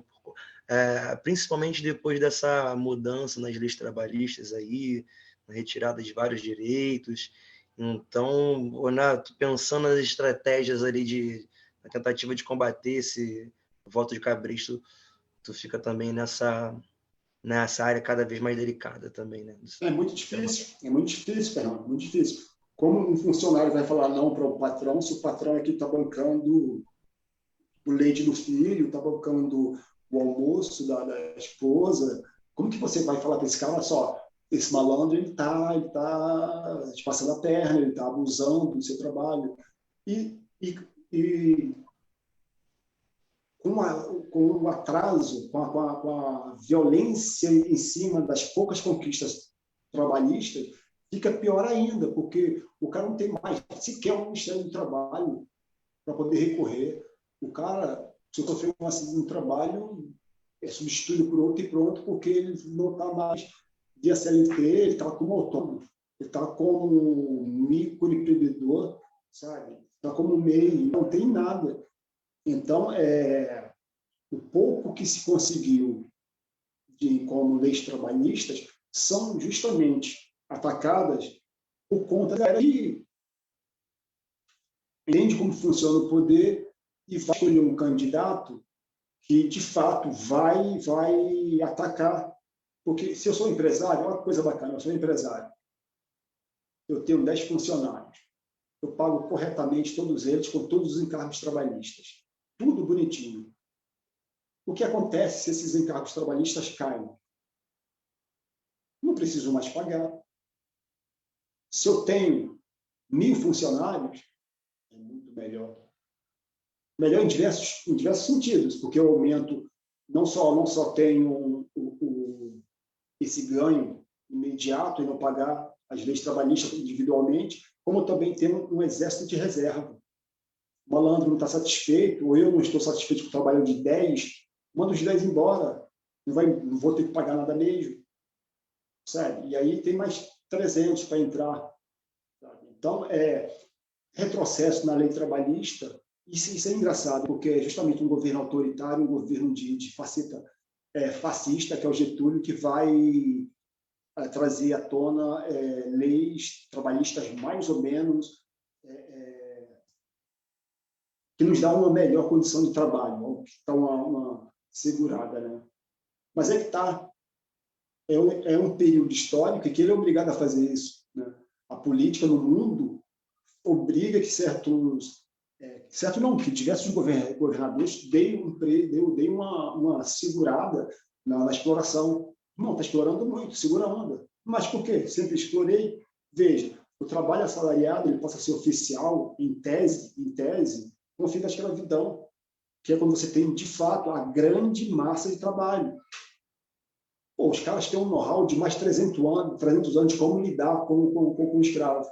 Principalmente depois dessa mudança nas leis trabalhistas aí, na retirada de vários direitos. Então, Renato, pensando nas estratégias ali na tentativa de combater esse voto de cabresto, tu fica também nessa nessa área cada vez mais delicada também, né? É muito difícil, Fernando, muito difícil. Como um funcionário vai falar não para o patrão, se o patrão aqui está bancando o leite do filho, está bancando o almoço da esposa? Como que você vai falar para esse cara, olha só, esse malandro ele tá te passando a perna, ele está abusando do seu trabalho. E com o atraso, com a violência em cima das poucas conquistas trabalhistas, fica pior ainda, porque o cara não tem mais sequer um Ministério do Trabalho para poder recorrer. O cara, se sofrer um acidente no trabalho, é substituído por outro e pronto, porque ele não está mais via CLT, ele está como autônomo, ele está como microempreendedor, sabe? Está como MEI, não tem nada. Então, o pouco que se conseguiu como leis trabalhistas são justamente atacadas por conta da que entende como funciona o poder e vai escolher um candidato que, de fato, vai atacar. Porque se eu sou empresário, olha que coisa bacana, eu sou empresário, eu tenho 10 funcionários, eu pago corretamente todos eles com todos os encargos trabalhistas. Tudo bonitinho. O que acontece se esses encargos trabalhistas caem? Não preciso mais pagar. Se eu tenho 1.000 funcionários, é muito melhor. Melhor em diversos sentidos, porque eu aumento, não só tenho esse ganho imediato em não pagar as leis trabalhistas individualmente, como também tenho um exército de reserva. O malandro não está satisfeito, ou eu não estou satisfeito com o trabalho de 10, manda os 10 embora, não vou ter que pagar nada mesmo. Sabe? E aí tem mais 300 para entrar. Sabe? Então, retrocesso na lei trabalhista, isso é engraçado, porque é justamente um governo autoritário, um governo de fascista, que é o Getúlio, que vai trazer à tona leis trabalhistas mais ou menos que nos dá uma melhor condição de trabalho, que está uma segurada, né? Mas que está. É um período histórico em que ele é obrigado a fazer isso, né? A política no mundo obriga que que diversos governadores deem uma segurada na exploração. Não, está explorando muito, segura a onda. Mas por quê? Sempre explorei. Veja, o trabalho assalariado ele passa a ser oficial, em tese, no fim da escravidão, que é quando você tem, de fato, a grande massa de trabalho. Pô, os caras têm um know-how de mais 300 anos de como lidar com o escravo,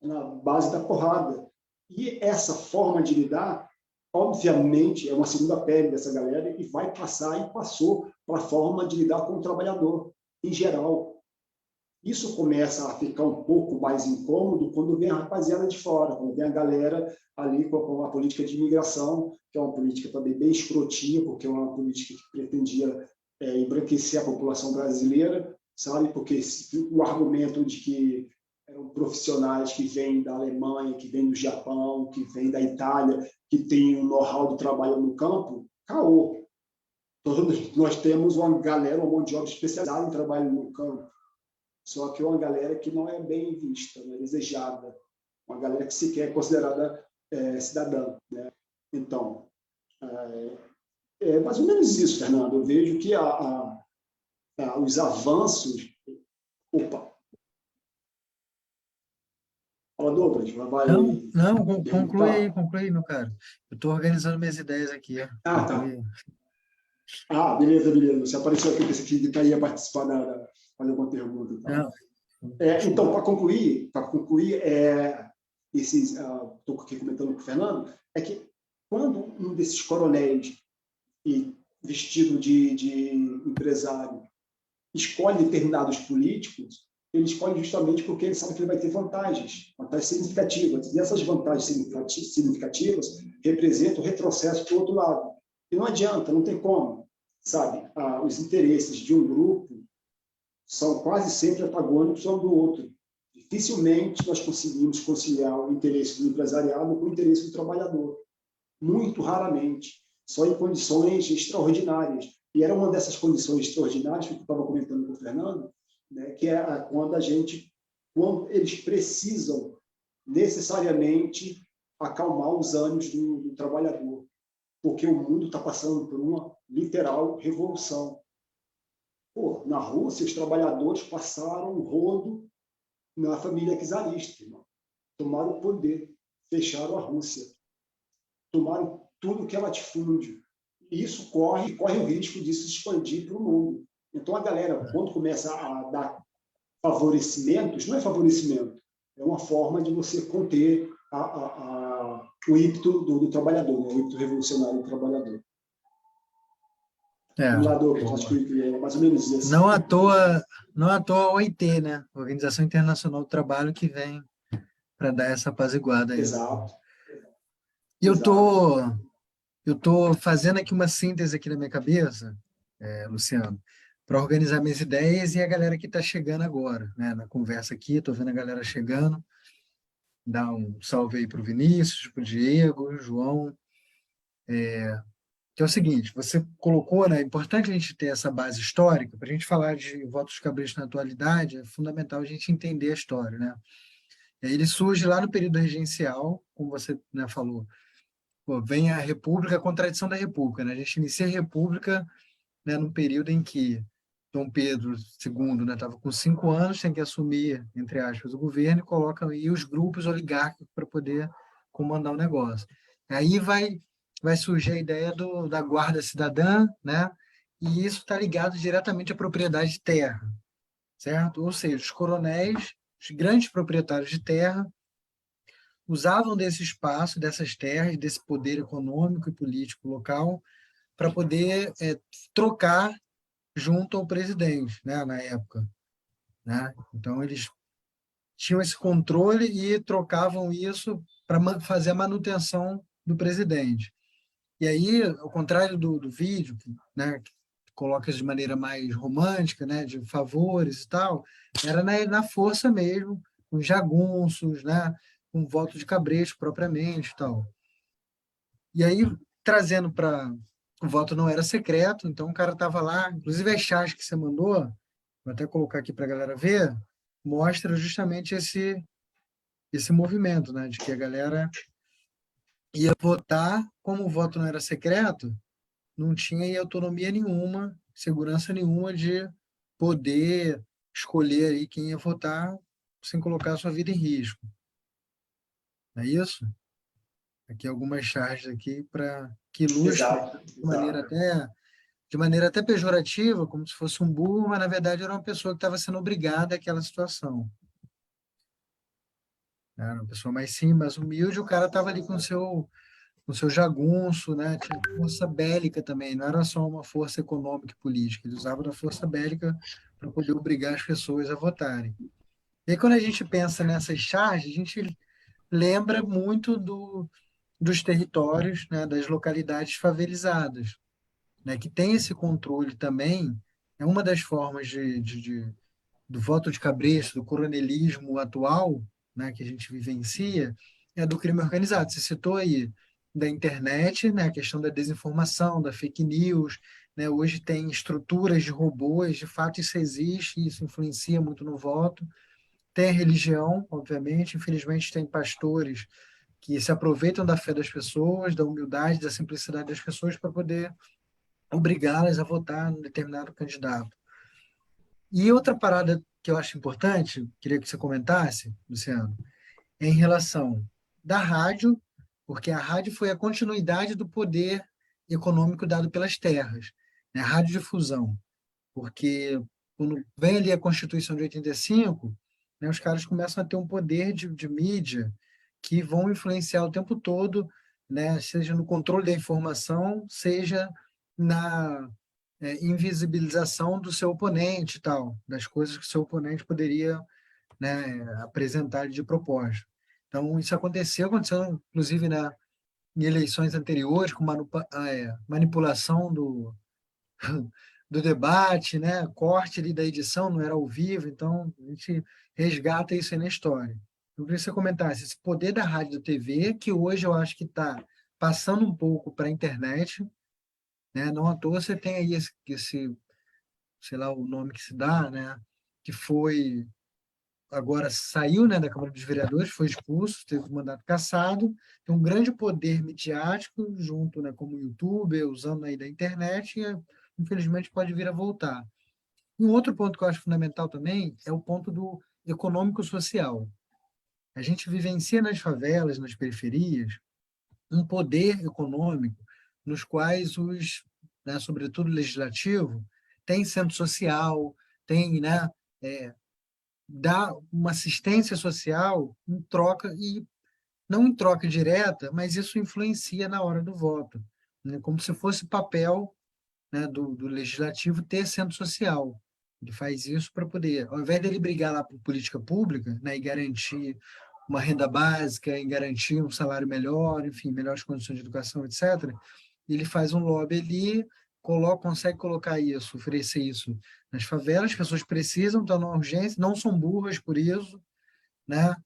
na base da porrada. E essa forma de lidar, obviamente, é uma segunda pele dessa galera e vai passar e passou para a forma de lidar com o trabalhador, em geral. Isso começa a ficar um pouco mais incômodo quando vem a rapaziada de fora, quando vem a galera ali com a política de imigração, que é uma política também bem escrotinha, porque é uma política que pretendia embranquecer a população brasileira, sabe? Porque o argumento de que eram profissionais que vêm da Alemanha, que vêm do Japão, que vêm da Itália, que têm um know-how de trabalho no campo, caô. Todos nós temos uma galera, uma mão de obra especializada em trabalho no campo. Só que é uma galera que não é bem vista, não é desejada. Uma galera que sequer é considerada cidadã, né? Então, é mais ou menos isso, Fernando. Eu vejo que os avanços... Opa! Fala, Douglas. Vai... Não, conclui aí, meu cara. Eu estou organizando minhas ideias aqui. Ah, tá. Beleza. Você apareceu aqui, pensei que ia participar fazer alguma pergunta. Tá? Então, para concluir, estou aqui comentando com o Fernando, é que quando um desses coronéis vestido de empresário escolhe determinados políticos, ele escolhe justamente porque ele sabe que ele vai ter vantagens significativas. E essas vantagens significativas representam o retrocesso para o outro lado. E não adianta, não tem como. Sabe? Os interesses de um grupo são quase sempre antagônicos um do outro. Dificilmente nós conseguimos conciliar o interesse do empresariado com o interesse do trabalhador. Muito raramente. Só em condições extraordinárias. E era uma dessas condições extraordinárias que eu estava comentando com o Fernando, né, que é quando eles precisam necessariamente acalmar os ânimos do trabalhador, porque o mundo está passando por uma literal revolução. Pô, na Rússia, os trabalhadores passaram um rodo na família czarista, irmão. Tomaram o poder, fecharam a Rússia, tomaram tudo que é latifúndio. E isso corre o risco disso se expandir para o mundo. Então, a galera, quando começa a dar favorecimentos, não é favorecimento, é uma forma de você conter o ímpeto do trabalhador, né? O ímpeto revolucionário do trabalhador. Acho que é mais ou menos isso. Não à toa a OIT, né? Organização Internacional do Trabalho, que vem para dar essa apaziguada aí. Exato. E eu tô fazendo aqui uma síntese aqui na minha cabeça, Luciano, para organizar minhas ideias e a galera que está chegando agora, né? Na conversa aqui, estou vendo a galera chegando. Dá um salve aí para o Vinícius, para o Diego, João. Que é o seguinte, você colocou, né? É importante a gente ter essa base histórica, para a gente falar de votos cabristas na atualidade, é fundamental a gente entender a história, né? E aí ele surge lá no período regencial, como você, né, falou. Pô, vem a República, a contradição da República, né? A gente inicia a República, né, num período em que Dom Pedro II, né, estava com 5 anos, tem que assumir, entre aspas, o governo e coloca aí os grupos oligárquicos para poder comandar o negócio. Aí vai surgir a ideia da guarda cidadã, né? E isso está ligado diretamente à propriedade de terra, certo? Ou seja, os coronéis, os grandes proprietários de terra, usavam desse espaço, dessas terras, desse poder econômico e político local, para poder trocar junto ao presidente, né, na época, né? Então, eles tinham esse controle e trocavam isso para fazer a manutenção do presidente. E aí, ao contrário do vídeo, né, que coloca de maneira mais romântica, né, de favores e tal, era na força mesmo, com jagunços, né, com voto de cabresto propriamente e tal. E aí, trazendo para... O voto não era secreto, então o cara estava lá, inclusive as charges que você mandou, vou até colocar aqui para a galera ver, mostra justamente esse movimento, né, de que a galera ia votar, como o voto não era secreto, não tinha autonomia nenhuma, segurança nenhuma de poder escolher aí quem ia votar sem colocar a sua vida em risco. Não é isso? Aqui algumas charges aqui para que ilustram de maneira até pejorativa, como se fosse um burro, mas na verdade era uma pessoa que estava sendo obrigada àquela situação. Era uma pessoa mais simples, mais humilde, o cara estava ali com o seu jagunço, né? Tinha força bélica também, não era só uma força econômica e política, ele usava da força bélica para poder obrigar as pessoas a votarem. E aí, quando a gente pensa nessas charges, a gente lembra muito dos territórios, né, das localidades favelizadas, né, que tem esse controle também, é uma das formas do voto de cabresto, do coronelismo atual, né, que a gente vivencia, é do crime organizado. Você citou aí da internet, né, a questão da desinformação, da fake news, né, hoje tem estruturas de robôs, de fato isso existe, isso influencia muito no voto. Tem a religião, obviamente, infelizmente tem pastores que se aproveitam da fé das pessoas, da humildade, da simplicidade das pessoas para poder obrigá-las a votar em um determinado candidato. E outra parada que eu acho importante, queria que você comentasse, Luciano, é em relação da rádio, porque a rádio foi a continuidade do poder econômico dado pelas terras, né? A radiodifusão, porque quando vem ali a Constituição de 85, né, os caras começam a ter um poder de mídia que vão influenciar o tempo todo, né, seja no controle da informação, seja na invisibilização do seu oponente e tal, das coisas que o seu oponente poderia, né, apresentar de proposta. Então, isso aconteceu inclusive em eleições anteriores, com manipulação do debate, né? Corte ali da edição, não era ao vivo, então a gente resgata isso aí na história. Eu queria que você comentasse esse poder da rádio e da TV, que hoje eu acho que está passando um pouco para a internet, né? Não à toa você tem aí esse, sei lá, o nome que se dá, né? Que foi, agora saiu, né, da Câmara dos Vereadores, foi expulso, teve o mandato cassado, tem um grande poder midiático junto, né, como youtuber, usando aí da internet, e infelizmente pode vir a voltar. Um outro ponto que eu acho fundamental também é o ponto do econômico-social. A gente vivencia nas favelas, nas periferias, um poder econômico nos quais os, né, sobretudo o legislativo, tem centro social, tem, né, dá uma assistência social em troca, e não em troca direta, mas isso influencia na hora do voto, né, como se fosse papel, né, do legislativo ter centro social. Ele faz isso para poder, ao invés dele brigar lá por política pública, né, e garantir uma renda básica, em garantir um salário melhor, enfim, melhores condições de educação, etc., ele faz um lobby ali, consegue colocar isso, oferecer isso nas favelas, as pessoas precisam, estão numa urgência, não são burras por isso, né?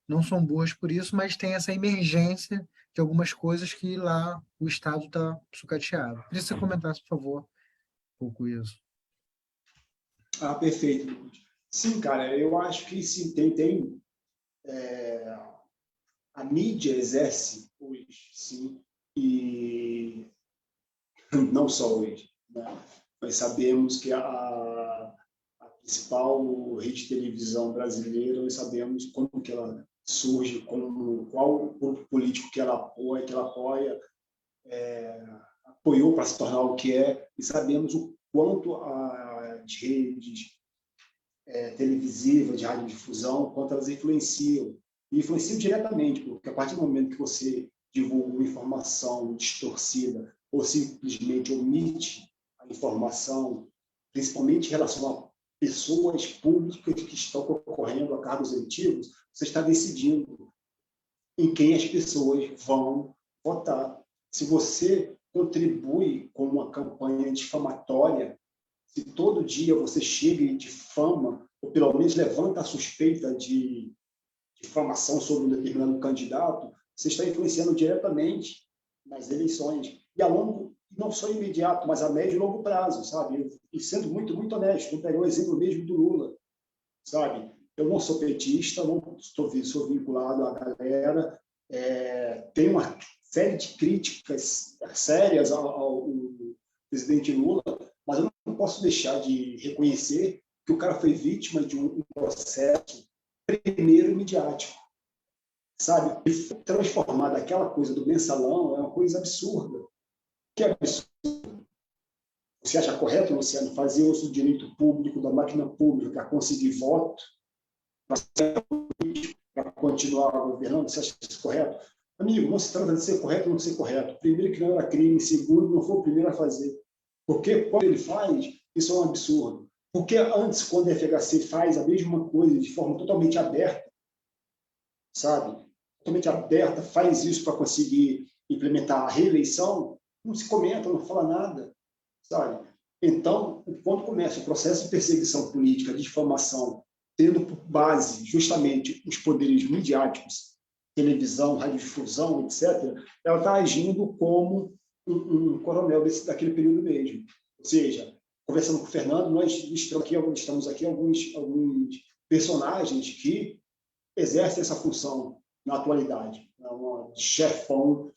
Não são boas por isso, mas tem essa emergência de algumas coisas que lá o Estado está sucateado. Queria que você comentasse, por favor, um pouco isso. Perfeito. Sim, cara, eu acho que sim, a mídia exerce hoje, sim, e não só hoje, né? Nós sabemos que a principal rede de televisão brasileira, nós sabemos como que ela surge, qual o grupo político que ela apoia, apoiou para se tornar o que é, e sabemos o quanto as redes televisivas, de radiodifusão, quanto elas influenciam. E influenciam diretamente, porque a partir do momento que você divulga uma informação distorcida ou simplesmente omite a informação, principalmente em relação a pessoas públicas que estão concorrendo a cargos eletivos, você está decidindo em quem as pessoas vão votar. Se você contribui com uma campanha difamatória, se todo dia você chega e difama, ou pelo menos levanta a suspeita de difamação sobre um determinado candidato, você está influenciando diretamente nas eleições. E a longo, não só imediato, mas a médio e longo prazo, sabe? E sendo muito, muito honesto, vou pegar o exemplo mesmo do Lula, sabe? Eu não sou petista, não sou vinculado à galera, tenho uma série de críticas sérias ao presidente Lula, mas eu não posso deixar de reconhecer que o cara foi vítima de um processo primeiro midiático, sabe? Ele foi transformado, aquela coisa do mensalão é uma coisa absurda. Que é absurdo. Você acha correto, Luciano, fazer uso do direito público, da máquina pública, para conseguir voto, para continuar governando? Você acha isso correto? Amigo, não se trata de ser correto ou não ser correto. Primeiro, que não era crime. Segundo, não foi o primeiro a fazer. Porque quando ele faz, isso é um absurdo. Porque antes, quando a FHC faz a mesma coisa de forma totalmente aberta, sabe? Totalmente aberta, faz isso para conseguir implementar a reeleição, não se comenta, não fala nada, sabe? Então, quando começa o processo de perseguição política, de difamação, tendo por base justamente os poderes midiáticos, televisão, radiodifusão, etc., ela está agindo como um coronel daquele período mesmo. Ou seja, conversando com o Fernando, nós estamos aqui alguns personagens que exercem essa função na atualidade, de chefão,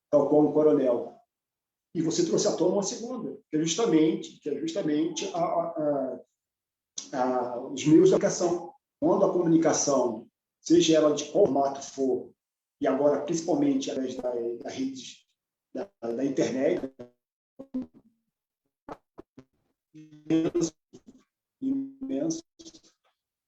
tal qual um coronel. E você trouxe à tona uma segunda, que é justamente os meios de comunicação. Quando a comunicação, seja ela de qual formato for, e agora principalmente através da rede, da internet, imenso.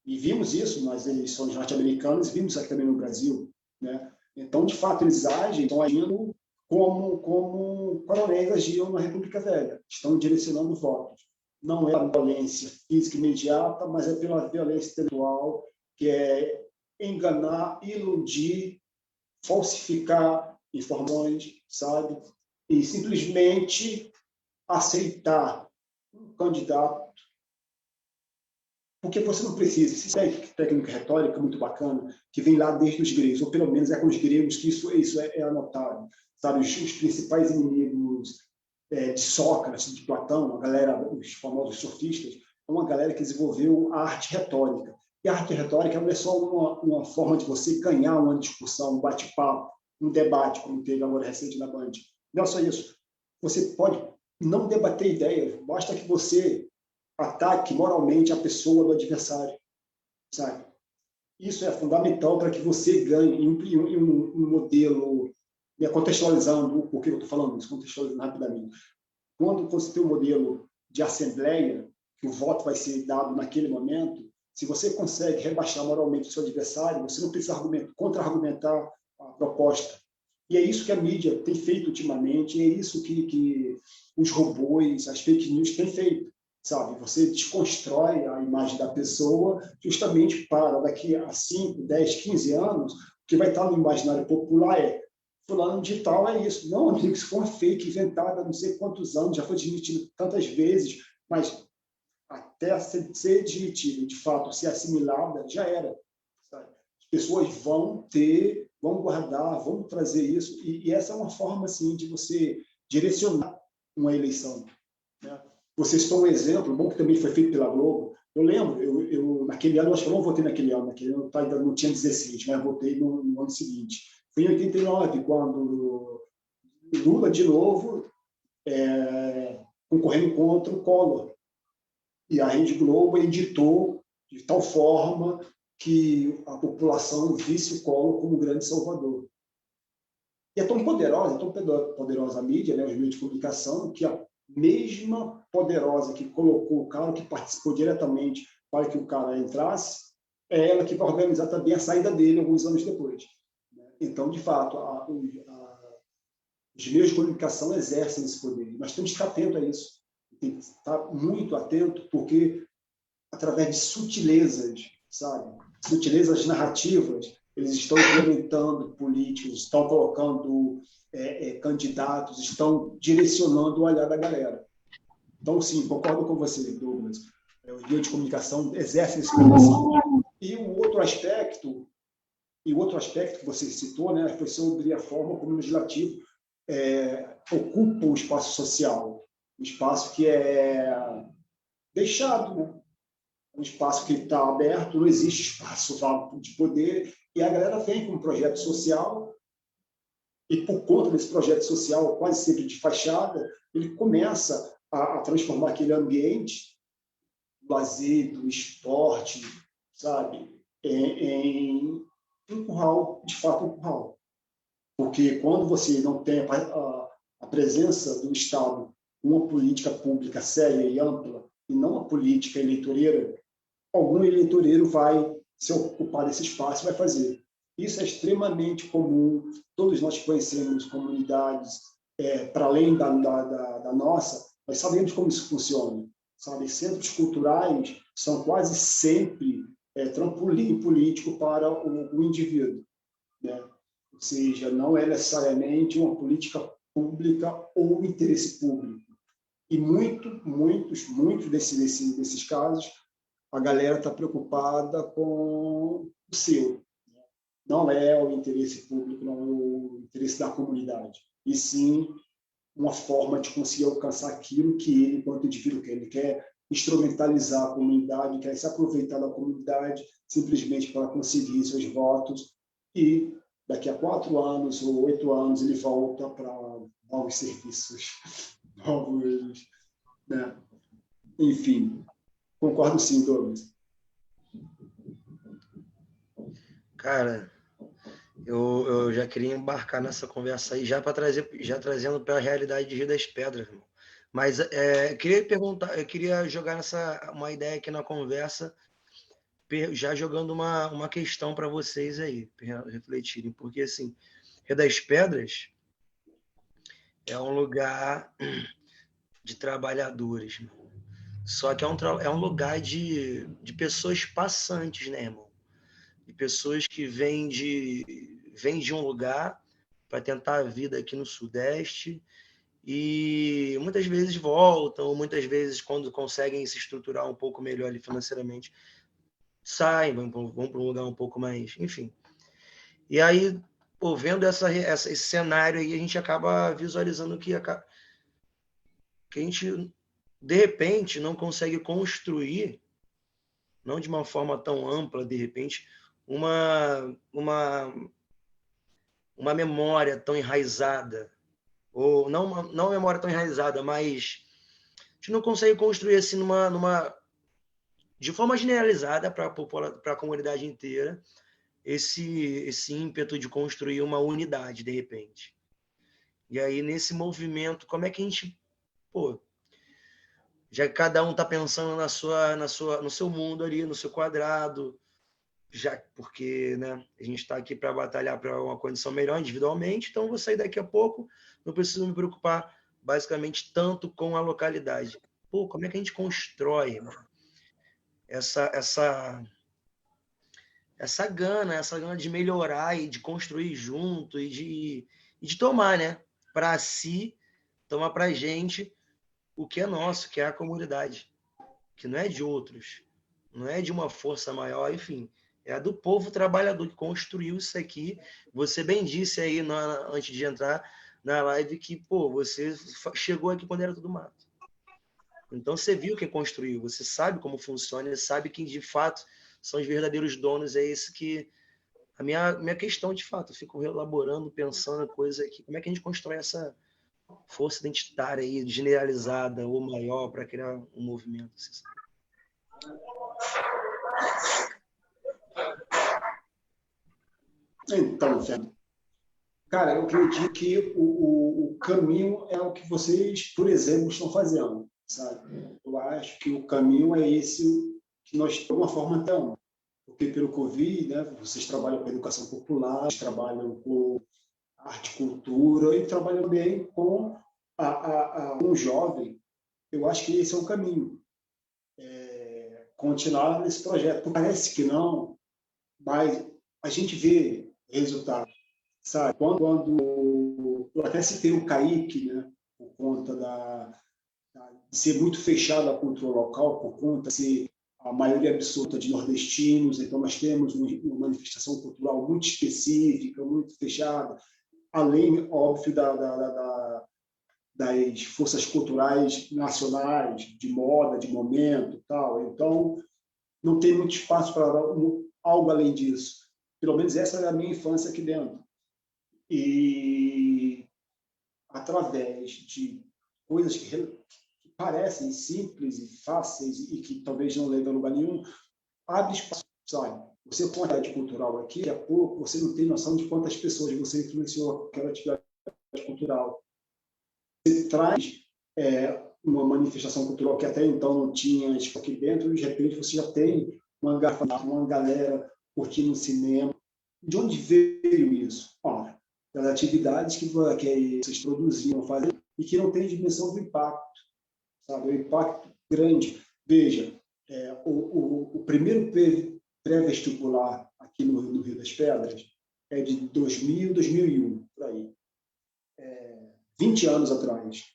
E vimos isso nas eleições norte-americanas, vimos aqui também no Brasil, né? Então, de fato, eles estão agindo como coronéis agiam na República Velha, estão direcionando votos. Não é a violência física imediata, mas é pela violência intelectual, que é enganar, iludir, falsificar informações, sabe? E simplesmente aceitar um candidato, porque você não precisa. Essa técnica retórica muito bacana, que vem lá desde os gregos, ou pelo menos é com os gregos que isso é anotado. Sabe? Os principais inimigos de Sócrates, de Platão, a galera, os famosos sofistas, é uma galera que desenvolveu a arte retórica. E a arte retórica não é só uma forma de você ganhar uma discussão, um bate-papo, um debate, como teve agora recente na Band. Não é só isso. Você pode não debater ideias, basta que você ataque moralmente a pessoa do adversário, sabe? Isso é fundamental para que você ganhe um modelo, contextualizando o porquê eu estou falando isso, contextualizando rapidamente. Quando você tem um modelo de assembleia, que o voto vai ser dado naquele momento, se você consegue rebaixar moralmente o seu adversário, você não precisa contra-argumentar a proposta. E é isso que a mídia tem feito ultimamente, é isso que os robôs, as fake news têm feito, sabe? Você desconstrói a imagem da pessoa justamente para, daqui a 5, 10, 15 anos, o que vai estar no imaginário popular é fulano de tal é isso. Não, amigo, isso foi uma fake inventada há não sei quantos anos, já foi desmentido tantas vezes, mas até ser desmentido, de fato, ser assimilada, já era. Sabe? As pessoas vão guardar, vão trazer isso, e essa é uma forma, assim, de você direcionar uma eleição. Né? Você citou um exemplo, bom que também foi feito pela Globo. Eu lembro, eu naquele ano, eu acho que eu não votei naquele ano ainda não tinha 16, mas votei no ano seguinte. Foi em 89, quando Lula, de novo, concorrendo contra o Collor. E a Rede Globo editou de tal forma que a população visse o Collor como um grande salvador. E é tão poderosa a mídia, né, os meios de comunicação, que a mesma poderosa que colocou o cara, que participou diretamente para que o cara entrasse, é ela que vai organizar também a saída dele alguns anos depois. Então, de fato, os meios de comunicação exercem esse poder. Nós temos que estar atento a isso. Tem que estar muito atento, porque através de sutilezas, sabe? Sutilezas narrativas, eles estão implementando políticos, estão colocando candidatos, estão direcionando o olhar da galera. Então, sim, concordo com você, Douglas. Os meios de comunicação exercem esse poder. E o outro aspecto que você citou, né, foi sobre a forma como o legislativo ocupa o espaço social, um espaço que é deixado, né? Um espaço que está aberto, não existe espaço de poder, e a galera vem com um projeto social, e por conta desse projeto social, quase sempre de fachada, ele começa a transformar aquele ambiente do lazer, do esporte, sabe, em um curral, de fato um curral. Porque quando você não tem a presença do Estado, uma política pública séria e ampla, e não a política eleitoreira, algum eleitoreiro vai se ocupar desse espaço e vai fazer. Isso é extremamente comum. Todos nós conhecemos comunidades, para além da nossa, nós sabemos como isso funciona. Sabe? Centros culturais são quase sempre trampolim político para o indivíduo. Né? Ou seja, não é necessariamente uma política pública ou interesse público. E muitos desses casos, a galera está preocupada com o seu. Não é o interesse público, não é o interesse da comunidade. E sim uma forma de conseguir alcançar aquilo que ele, enquanto indivíduo, quer. Ele quer instrumentalizar a comunidade, quer se aproveitar da comunidade simplesmente para conseguir seus votos, e daqui a 4 anos ou 8 anos ele volta para novos serviços, novos, né? Enfim, concordo sim, Douglas. Cara, eu já queria embarcar nessa conversa aí, já trazendo para a realidade de Rio das Pedras, irmão. Mas eu queria jogar uma ideia aqui na conversa, já jogando uma questão para vocês aí, para refletirem, porque assim, Rio das Pedras é um lugar de trabalhadores, irmão. Só que é um lugar de pessoas passantes, né, irmão? De pessoas que vêm de um lugar para tentar a vida aqui no Sudeste, e muitas vezes voltam, muitas vezes, quando conseguem se estruturar um pouco melhor ali financeiramente, saem, vão para um lugar um pouco mais, enfim. E aí, vendo esse cenário aí, a gente acaba visualizando que que a gente, de repente, não consegue construir, não de uma forma tão ampla, de repente, uma memória tão enraizada, ou não uma memória tão enraizada, mas a gente não consegue construir assim de forma generalizada para a comunidade inteira esse ímpeto de construir uma unidade, de repente. E aí, nesse movimento, como é que a gente... já que cada um está pensando no seu mundo ali, no seu quadrado, já porque, né, a gente está aqui para batalhar para uma condição melhor individualmente, então vou sair daqui a pouco, não preciso me preocupar basicamente tanto com a localidade. Como é que a gente constrói, mano, essa gana de melhorar e de construir junto e de tomar, né, para si, tomar para a gente o que é nosso, que é a comunidade, que não é de outros, não é de uma força maior, enfim, é a do povo trabalhador que construiu isso aqui. Você bem disse aí, antes de entrar na live, que, você chegou aqui quando era tudo mato. Então, você viu quem construiu, você sabe como funciona, você sabe quem, de fato, são os verdadeiros donos. É isso que... a minha questão, de fato, eu fico elaborando, pensando coisas aqui. Como é que a gente constrói essa força identitária aí, generalizada ou maior, para criar um movimento? Assim. Então, cara, eu acredito que o caminho é o que vocês, por exemplo, estão fazendo, sabe? Eu acho que o caminho é esse que nós, de alguma forma, estamos. Porque pelo Covid, né, vocês trabalham com educação popular, vocês trabalham com arte e cultura e trabalham também com um jovem. Eu acho que esse é o caminho. Continuar nesse projeto. Parece que não, mas a gente vê resultado, sabe? Quando eu até citei o Kaique, né, por conta de ser muito fechado à cultura local, por conta de ser a maioria absoluta de nordestinos, então nós temos uma manifestação cultural muito específica, muito fechada, além, óbvio, das forças culturais nacionais, de moda, de momento, tal. Então, não tem muito espaço para algo além disso. Pelo menos essa é a minha infância aqui dentro. E, através de coisas que parecem simples e fáceis e que talvez não levem a lugar nenhum, abre espaço, sabe? Você com a atividade cultural aqui, daqui a pouco, você não tem noção de quantas pessoas você influenciou aquela atividade cultural. Você traz uma manifestação cultural que até então não tinha aqui dentro, e de repente você já tem uma galera curtindo o cinema. De onde veio isso? Ora, das atividades que vocês produziam, faziam, e que não tem dimensão do impacto, sabe? O impacto grande. Veja, o primeiro pré-vestibular aqui no Rio das Pedras é de 2000, 2001, por aí. 20 anos atrás.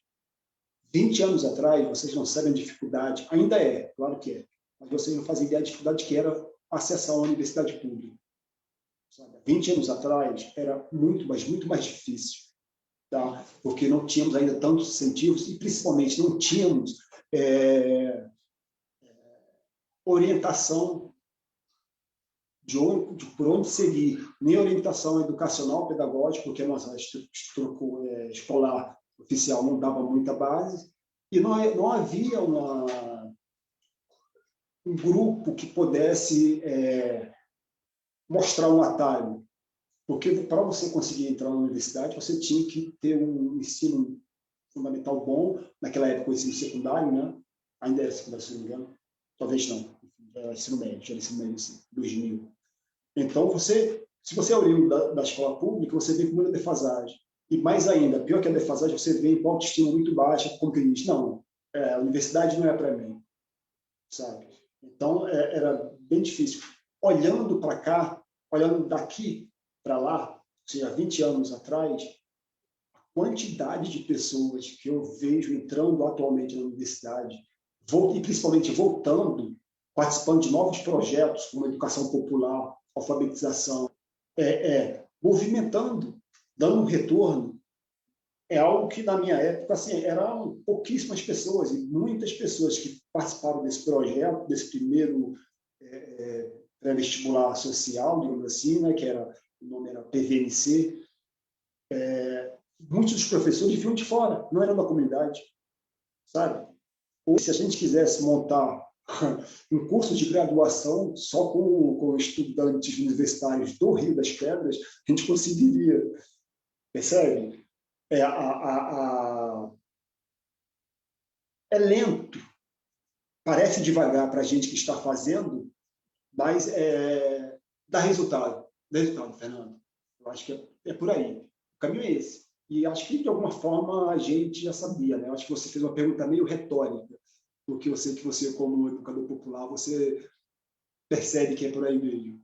20 anos atrás, vocês não sabem a dificuldade, ainda é, claro que é, mas vocês não fazem ideia da dificuldade que era acessar a universidade pública. Sabe? 20 anos atrás era muito mais difícil, tá? Porque não tínhamos ainda tantos incentivos e, principalmente, não tínhamos orientação por onde seguir, nem orientação educacional, pedagógica, porque a nossa estrutura escolar oficial não dava muita base, e não havia um grupo que pudesse mostrar um atalho, porque para você conseguir entrar na universidade, você tinha que ter um ensino fundamental bom, naquela época o ensino secundário, né? Ainda era secundário, se não me engano, talvez não, era ensino médio, 2000. Então, se você é oriundo da escola pública, você vê com muita defasagem. E mais ainda, pior que a defasagem, você vê com autoestima muito baixa, como que diz, não, a universidade não é para mim, sabe? Então, era bem difícil. Olhando para cá, olhando daqui para lá, ou seja, 20 anos atrás, a quantidade de pessoas que eu vejo entrando atualmente na universidade, e principalmente voltando, participando de novos projetos, como educação popular, alfabetização, movimentando, dando um retorno, é algo que, na minha época, assim, eram pouquíssimas pessoas, e muitas pessoas que participaram desse projeto, desse primeiro pré-vestibular social, digamos assim, né, que o nome era PVNC. Muitos dos professores vinham de fora, não eram da comunidade, sabe? Ou se a gente quisesse montar um curso de graduação só com estudantes universitários do Rio das Pedras, a gente conseguiria, percebe? É lento, parece devagar para a gente que está fazendo, mas dá resultado. Dá resultado, Fernando. Eu acho que é por aí. O caminho é esse. E acho que, de alguma forma, a gente já sabia, né? Eu acho que você fez uma pergunta meio retórica, porque eu sei que você, como educador popular, você percebe que é por aí mesmo.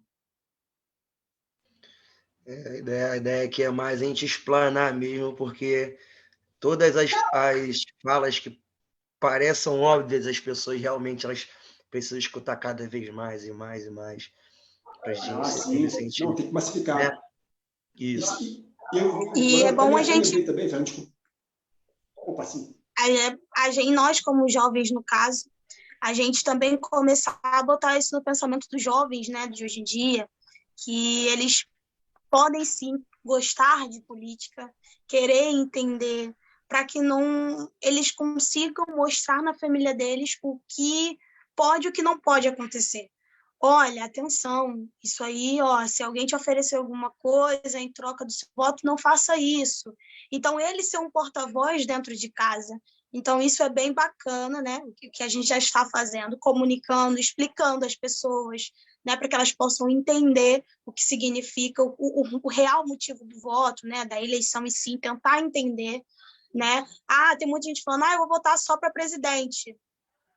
A ideia aqui é mais a gente explanar mesmo, porque todas as falas que pareçam óbvias, as pessoas realmente elas precisam escutar cada vez mais e mais e mais para a gente sim. sentir. Não, tem que massificar. Isso. E é bom a gente... também, desculpa. Opa, sim. Nós, como jovens, no caso, a gente também começar a botar isso no pensamento dos jovens, né, de hoje em dia, que eles podem, sim, gostar de política, querer entender, para que eles consigam mostrar na família deles o que pode e o que não pode acontecer. Olha, atenção, isso aí, se alguém te oferecer alguma coisa em troca do seu voto, não faça isso. Então, ele ser um porta-voz dentro de casa. Então, isso é bem bacana, né? O que a gente já está fazendo, comunicando, explicando às pessoas, né? Para que elas possam entender o que significa o real motivo do voto, né? Da eleição em si, tentar entender, né? Tem muita gente falando, eu vou votar só para presidente.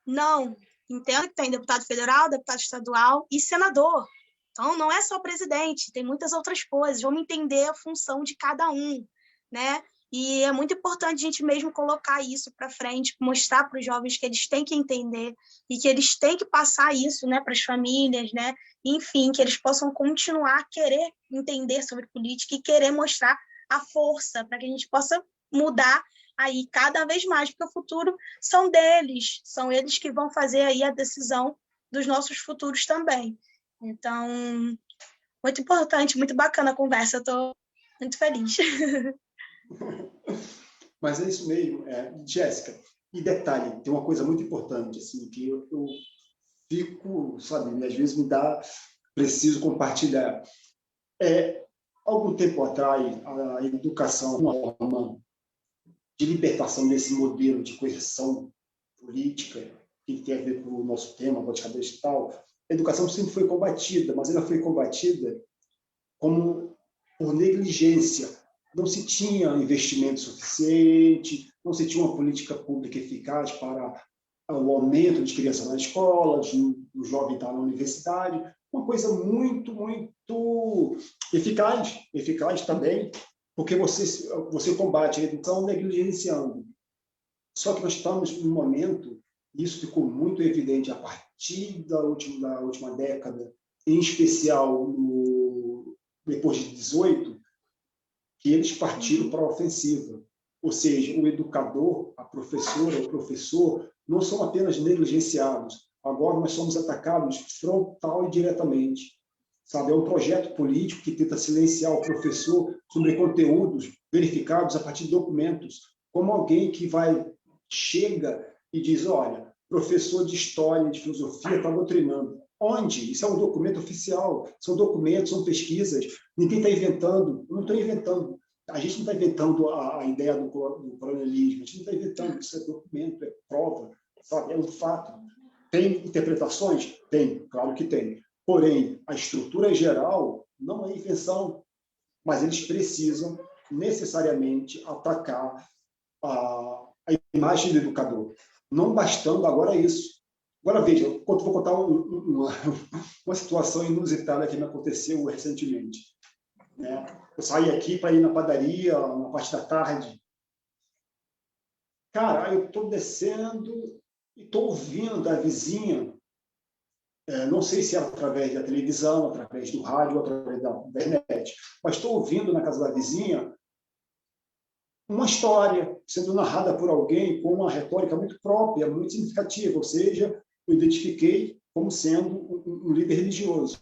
Não, entendo que tem deputado federal, deputado estadual e senador. Então, não é só presidente, tem muitas outras coisas. Vamos entender a função de cada um, né? E é muito importante a gente mesmo colocar isso para frente, mostrar para os jovens que eles têm que entender e que eles têm que passar isso, né, para as famílias, né? Enfim, que eles possam continuar a querer entender sobre política e querer mostrar a força para que a gente possa mudar aí cada vez mais, porque o futuro são eles que vão fazer aí a decisão dos nossos futuros também. Então, muito importante, muito bacana a conversa, eu estou muito feliz. Mas é isso mesmo, Jéssica. E detalhe, tem uma coisa muito importante, assim, que eu fico, sabe, às vezes preciso compartilhar. Algum tempo atrás, a educação, uma forma de libertação desse modelo de coerção política, que tem a ver com o nosso tema, política digital, a educação sempre foi combatida, mas ela foi combatida como por negligência. Não se tinha investimento suficiente, não se tinha uma política pública eficaz para o aumento de crianças na escola, o jovem estar na universidade, uma coisa muito, muito eficaz também, porque você combate a educação negligenciando. Só que nós estamos num momento, isso ficou muito evidente a partir da última década, em especial depois de 18, que eles partiram para a ofensiva. Ou seja, o educador, a professora, o professor, não são apenas negligenciados. Agora nós somos atacados frontal e diretamente. Sabe? É um projeto político que tenta silenciar o professor sobre conteúdos verificados a partir de documentos. Como alguém que chega e diz, olha, professor de história, de filosofia está doutrinando. Onde? Isso é um documento oficial, são documentos, são pesquisas. Ninguém está inventando, eu não estou inventando. A gente não está inventando a ideia do colonialismo, a gente não está inventando, isso é documento, é prova, sabe? É um fato. Tem interpretações? Tem, claro que tem. Porém, a estrutura geral não é invenção, mas eles precisam necessariamente atacar a imagem do educador. Não bastando agora isso. Agora, veja, eu vou contar uma situação inusitada que me aconteceu recentemente. Né? Eu saí aqui para ir na padaria, na parte da tarde. Cara, eu estou descendo e estou ouvindo a vizinha, não sei se é através da televisão, através do rádio, através da internet, mas estou ouvindo na casa da vizinha uma história sendo narrada por alguém com uma retórica muito própria, muito significativa, ou seja, eu identifiquei como sendo um líder religioso.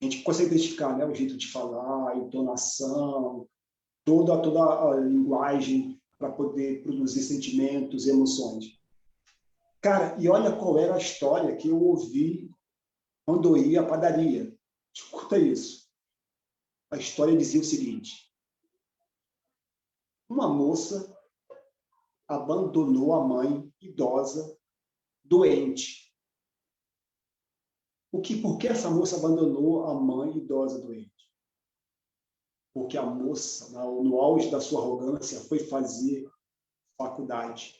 A gente consegue identificar, né, o jeito de falar, a entonação, toda a linguagem para poder produzir sentimentos e emoções. Cara, e olha qual era a história que eu ouvi quando eu ia à padaria. Escuta isso. A história dizia o seguinte: uma moça abandonou a mãe idosa, doente. Por que essa moça abandonou a mãe idosa, doente? Porque a moça, no auge da sua arrogância, foi fazer faculdade.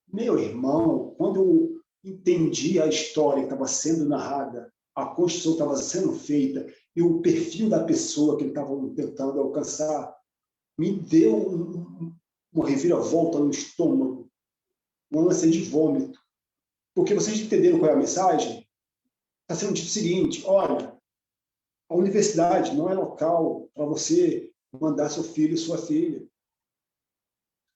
Meu irmão, quando eu entendi a história que estava sendo narrada, a construção que estava sendo feita e o perfil da pessoa que ele estava tentando alcançar, me deu uma reviravolta no estômago, uma ânsia de vômito. Porque vocês entenderam qual é a mensagem? Está sendo dito o seguinte: olha, a universidade não é local para você mandar seu filho e sua filha.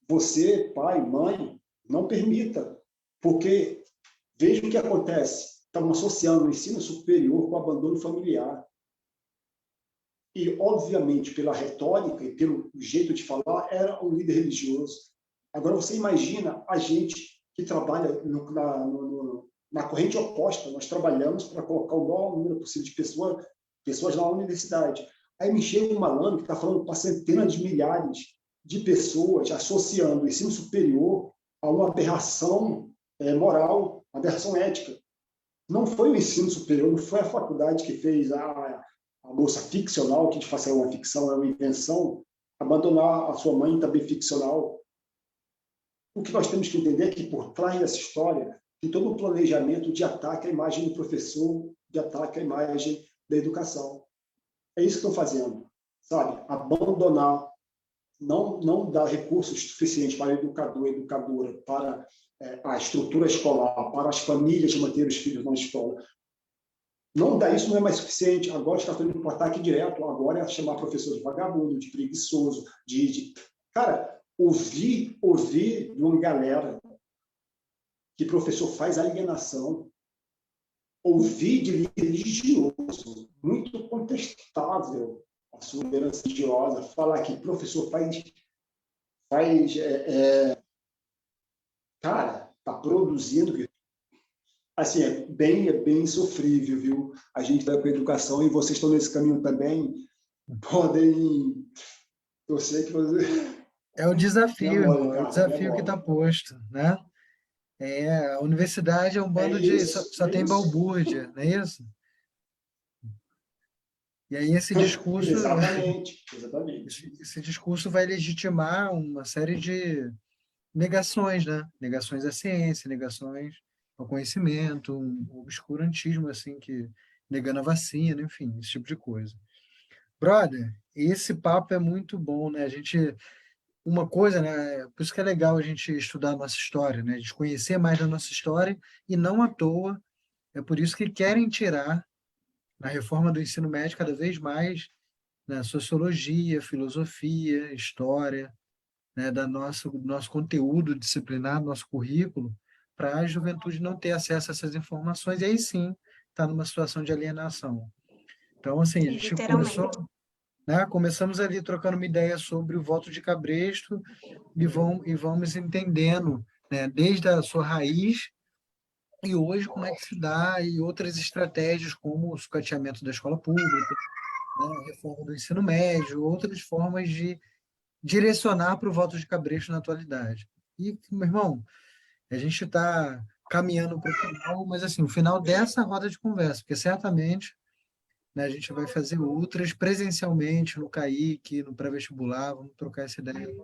Você, pai, mãe, não permita, porque veja o que acontece. Estão associando o ensino superior com o abandono familiar. E, obviamente, pela retórica e pelo jeito de falar, era um líder religioso. Agora, você imagina a gente que trabalha na corrente oposta. Nós trabalhamos para colocar o maior número possível de pessoas na universidade. Aí me chega um malandro que está falando para centenas de milhares de pessoas, associando o ensino superior a uma aberração moral, uma aberração ética. Não foi o ensino superior, não foi a faculdade que fez a moça ficcional, que de fato é uma ficção, é uma invenção, abandonar a sua mãe também ficcional. O que nós temos que entender é que por trás dessa história tem todo um planejamento de ataque à imagem do professor, de ataque à imagem da educação. É isso que estão fazendo, sabe? Abandonar, não dar recursos suficientes para o educador e educadora, para a estrutura escolar, para as famílias manter os filhos na escola. Não dar isso não é mais suficiente. Agora está tendo um ataque direto. Agora é chamar professor de vagabundo, de preguiçoso, Cara, ouvir de uma galera que professor faz alienação, ouvir de líder religioso, muito contestável a sua liderança religiosa, falar que professor cara, está produzindo. Assim, é bem sofrível, viu? A gente vai com a educação e vocês estão nesse caminho também, podem. Eu sei que você. É o desafio, irmão, é o desafio que está está posto, né? A universidade é um bando de... Só tem balbúrdia, não é isso? E aí esse discurso... Exatamente. Esse discurso vai legitimar uma série de negações, né? Negações à ciência, negações ao conhecimento, um obscurantismo, assim, negando a vacina, enfim, esse tipo de coisa. Brother, esse papo é muito bom, né? Uma coisa, né? Por isso que é legal a gente estudar a nossa história, né? A gente conhecer mais da nossa história, e não à toa, é por isso que querem tirar, na reforma do ensino médio, cada vez mais, né, sociologia, filosofia, história, né, do nosso conteúdo disciplinar, nosso currículo, para a juventude não ter acesso a essas informações, e aí sim está numa situação de alienação. Então, assim, a gente começamos ali trocando uma ideia sobre o voto de cabresto e vamos entendendo, né, desde a sua raiz e hoje como é que se dá, e outras estratégias como o sucateamento da escola pública, né, a reforma do ensino médio, outras formas de direcionar para o voto de cabresto na atualidade. E, meu irmão, a gente está caminhando para o final, mas assim, o final dessa roda de conversa, porque certamente, né, a gente vai fazer outras presencialmente no CAIC, no pré-vestibular, vamos trocar essa ideia.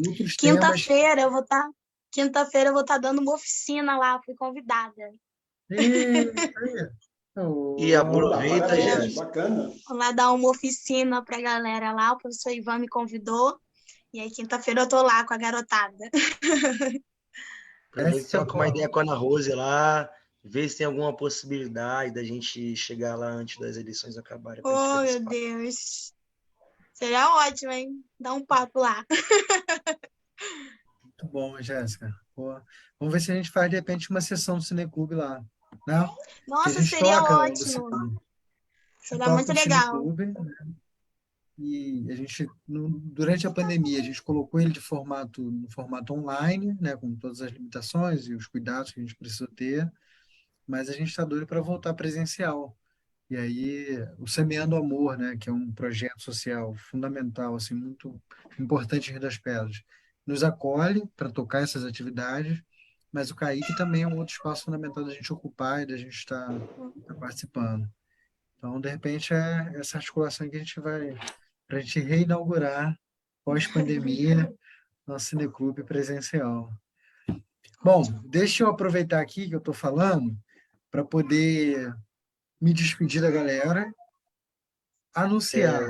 Outros Quinta-feira eu vou estar dando uma oficina lá, fui convidada. E aproveita, gente. Bacana. Vou lá dar uma oficina para a galera lá, o professor Ivan me convidou, e aí quinta-feira eu tô lá com a garotada. Aproveita e troca uma ideia com a Ana Rose lá, ver se tem alguma possibilidade da gente chegar lá antes das eleições acabarem. Oh, meu Deus! Seria ótimo, hein? Dá um papo lá. Muito bom, Jéssica. Pô, vamos ver se a gente faz, de repente, uma sessão do Cineclube lá, né? Que a Nossa, gente seria toca, ótimo. Luciano, a gente Seria toca muito o legal. Cineclube, né? E a gente, durante a pandemia, a gente colocou ele no formato online, né? Com todas as limitações e os cuidados que a gente precisa ter, mas a gente está doido para voltar presencial. E aí, o Semeando Amor, né, que é um projeto social fundamental, assim, muito importante em Rio das Pedras, nos acolhe para tocar essas atividades, mas o CAIC também é um outro espaço fundamental da gente ocupar e da gente estar participando. Então, de repente, é essa articulação que a gente vai, para a gente reinaugurar, pós-pandemia, nosso cineclube presencial. Bom, deixa eu aproveitar aqui que eu estou falando para poder me despedir da galera, anunciar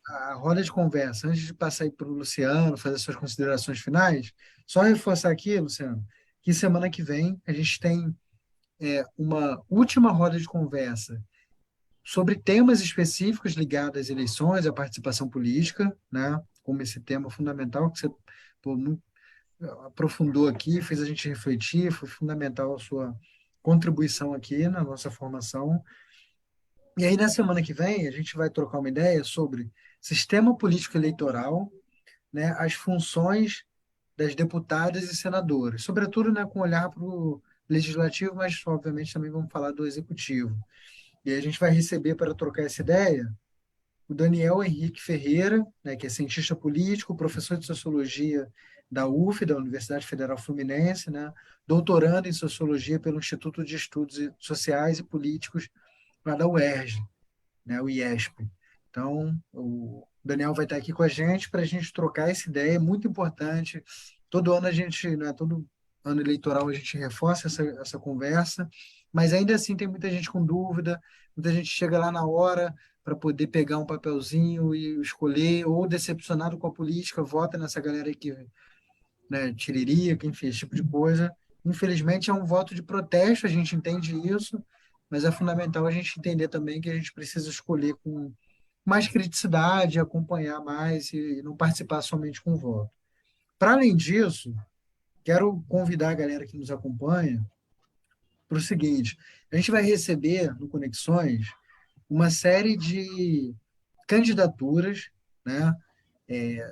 a roda de conversa, antes de passar aí para o Luciano, fazer suas considerações finais, só reforçar aqui, Luciano, que semana que vem a gente tem uma última roda de conversa sobre temas específicos ligados às eleições, à participação política, né? Como esse tema fundamental que você pô, aprofundou aqui, fez a gente refletir, foi fundamental a sua contribuição aqui na nossa formação. E aí, na semana que vem, a gente vai trocar uma ideia sobre sistema político eleitoral, né, as funções das deputadas e senadoras, sobretudo, né, com olhar para o legislativo, mas, obviamente, também vamos falar do executivo. E aí a gente vai receber para trocar essa ideia o Daniel Henrique Ferreira, né, que é cientista político, professor de sociologia da UF, da Universidade Federal Fluminense, né, doutorando em sociologia pelo Instituto de Estudos Sociais e Políticos lá da UERJ, né, o IESP. Então, o Daniel vai estar aqui com a gente para a gente trocar essa ideia, é muito importante. Todo ano a gente, né, todo ano eleitoral a gente reforça essa conversa, mas ainda assim tem muita gente com dúvida, muita gente chega lá na hora para poder pegar um papelzinho e escolher, ou decepcionado com a política, vota nessa galera aí que, né, tiririca, enfim, esse tipo de coisa. Infelizmente é um voto de protesto, a gente entende isso, mas é fundamental a gente entender também que a gente precisa escolher com mais criticidade, acompanhar mais e não participar somente com o voto. Para além disso, quero convidar a galera que nos acompanha para o seguinte: a gente vai receber no Conexões uma série de candidaturas, né,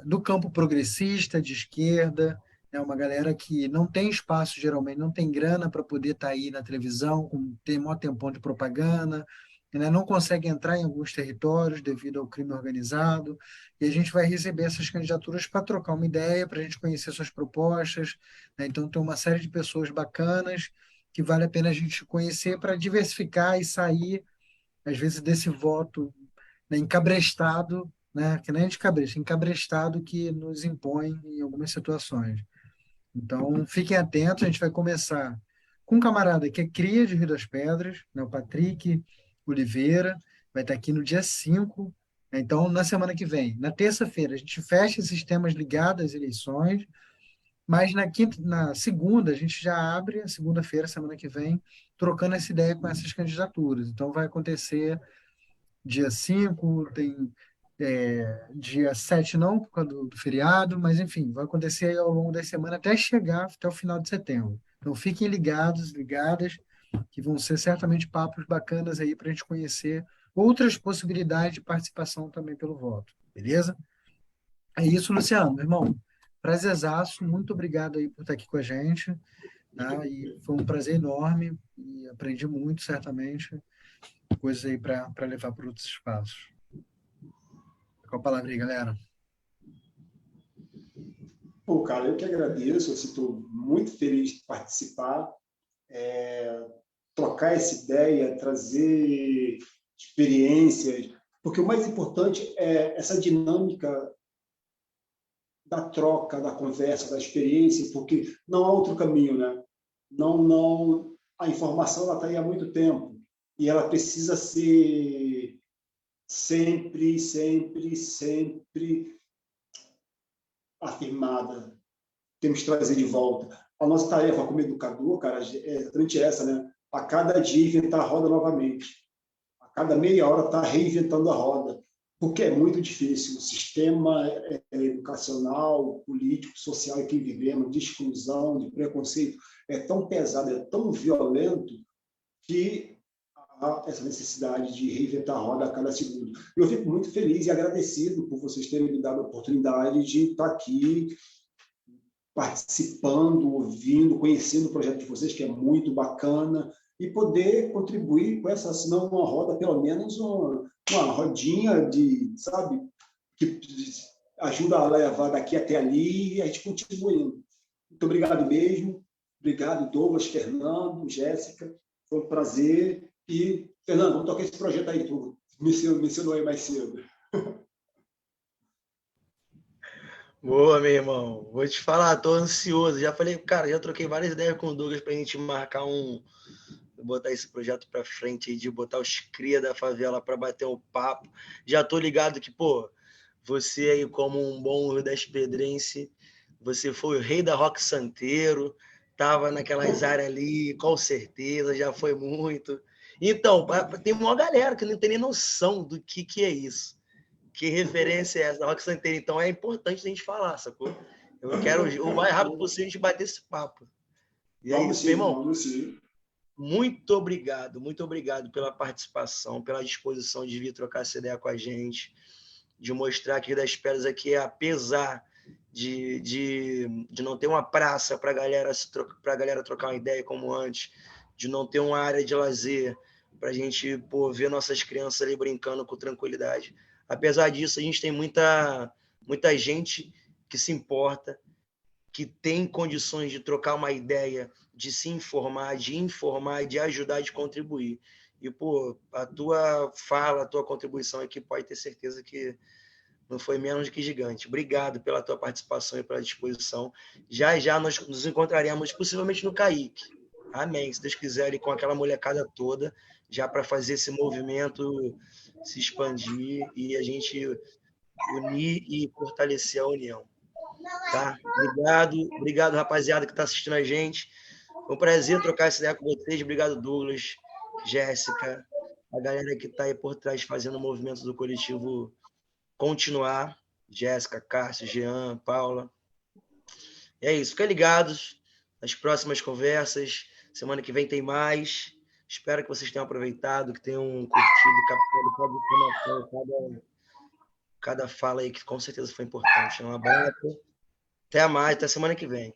do campo progressista, de esquerda, né, uma galera que não tem espaço, geralmente, não tem grana para poder estar aí na televisão, tem maior tempão de propaganda, né, não consegue entrar em alguns territórios devido ao crime organizado, e a gente vai receber essas candidaturas para trocar uma ideia, para a gente conhecer suas propostas, né, então tem uma série de pessoas bacanas que vale a pena a gente conhecer para diversificar e sair, às vezes, desse voto, né, encabrestado, né, que nem de cabresta, encabrestado que nos impõe em algumas situações. Então, fiquem atentos, a gente vai começar com um camarada que é cria de Rio das Pedras, né, o Patrick Oliveira, vai estar aqui no dia 5, né, então, na semana que vem. Na terça-feira, a gente fecha esses temas ligados às eleições, mas na segunda, a gente já abre, a segunda-feira, semana que vem, trocando essa ideia com essas candidaturas. Então, vai acontecer dia 5, tem dia 7 não, por causa do feriado, mas enfim, vai acontecer aí ao longo da semana até chegar até o final de setembro. Então fiquem ligados, ligadas, que vão ser certamente papos bacanas aí para a gente conhecer outras possibilidades de participação também pelo voto, beleza? É isso, Luciano, meu irmão. Prazerzaço, muito obrigado aí por estar aqui com a gente, tá? E foi um prazer enorme e aprendi muito, certamente, coisas aí para levar para outros espaços. Com a palavra aí, galera. Pô, cara, eu que agradeço, estou muito feliz de participar, trocar essa ideia, trazer experiências, porque o mais importante é essa dinâmica da troca, da conversa, da experiência, porque não há outro caminho, né? Não, a informação ela está aí há muito tempo e ela precisa ser sempre afirmada. Temos que trazer de volta. A nossa tarefa como educador, cara, é exatamente essa, né? A cada dia inventar a roda novamente. A cada meia hora está reinventando a roda. porque é muito difícil. O sistema educacional, político, social em que vivemos, de exclusão, de preconceito, é tão pesado, é tão violento, que há essa necessidade de reinventar a roda a cada segundo. Eu fico muito feliz e agradecido por vocês terem me dado a oportunidade de estar aqui participando, ouvindo, conhecendo o projeto de vocês, que é muito bacana, e poder contribuir com essa, se não uma roda, pelo menos uma rodinha de, sabe, que ajuda a levar daqui até ali e a gente continua indo. Muito obrigado mesmo. Obrigado, Douglas, Fernando, Jéssica. Foi um prazer. E, Fernando, vamos tocar esse projeto aí, tu mencionou aí mais cedo. Boa, meu irmão. Vou te falar, tô ansioso. Já falei, cara, já troquei várias ideias com o Douglas pra gente marcar botar esse projeto para frente, de botar os cria da favela para bater um papo. Já tô ligado que, pô, você aí como um bom rio-das-pedrense, você foi o rei da rock santeiro, tava naquelas áreas ali, com certeza, já foi muito. Então, tem uma galera que não tem nem noção do que é isso. Que referência é essa da rock santeiro? Então é importante a gente falar, sacou? Eu quero o mais rápido possível a gente bater esse papo. E é isso, meu irmão. Vamos sim. Muito obrigado pela participação, pela disposição de vir trocar essa ideia com a gente, de mostrar que das Pedras aqui, apesar de não ter uma praça para a galera trocar uma ideia como antes, de não ter uma área de lazer para a gente ver nossas crianças ali brincando com tranquilidade. Apesar disso, a gente tem muita gente que se importa, que tem condições de trocar uma ideia, de se informar, de ajudar, de contribuir. E, pô, a tua fala, a tua contribuição aqui pode ter certeza que não foi menos que gigante. Obrigado pela tua participação e pela disposição. Já nós nos encontraremos, possivelmente no Caique. Amém. Se Deus quiser, e com aquela molecada toda, já para fazer esse movimento se expandir e a gente unir e fortalecer a união. Tá? Obrigado, rapaziada que está assistindo a gente. Foi um prazer trocar essa ideia com vocês. Obrigado, Douglas, Jéssica, a galera que está aí por trás fazendo o movimento do coletivo continuar. Jéssica, Cássio, Jean, Paula. É isso. Fiquem ligados nas próximas conversas. Semana que vem tem mais. Espero que vocês tenham aproveitado, que tenham curtido, cada fala aí, que com certeza foi importante. Um abraço. Até mais, até semana que vem.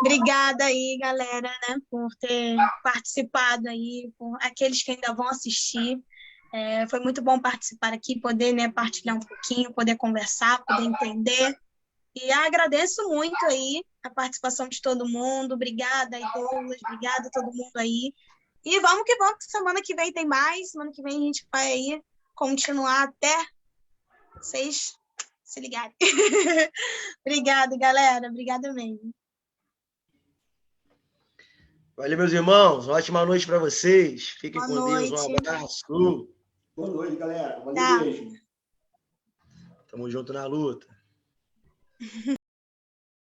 Obrigada aí, galera, né, por ter participado aí, por aqueles que ainda vão assistir. Foi muito bom participar aqui, poder, né, partilhar um pouquinho, poder conversar, poder entender. E agradeço muito aí a participação de todo mundo. Obrigada aí, Douglas. Obrigada a todo mundo aí. E vamos que vamos, que semana que vem tem mais. Semana que vem a gente vai aí continuar até vocês se ligarem. Obrigada, galera. Obrigada mesmo. Valeu, meus irmãos. Ótima noite para vocês. Fiquem Boa com noite. Deus. Um abraço. Boa noite, galera. Tchau. Valeu, beijo. Tamo junto na luta.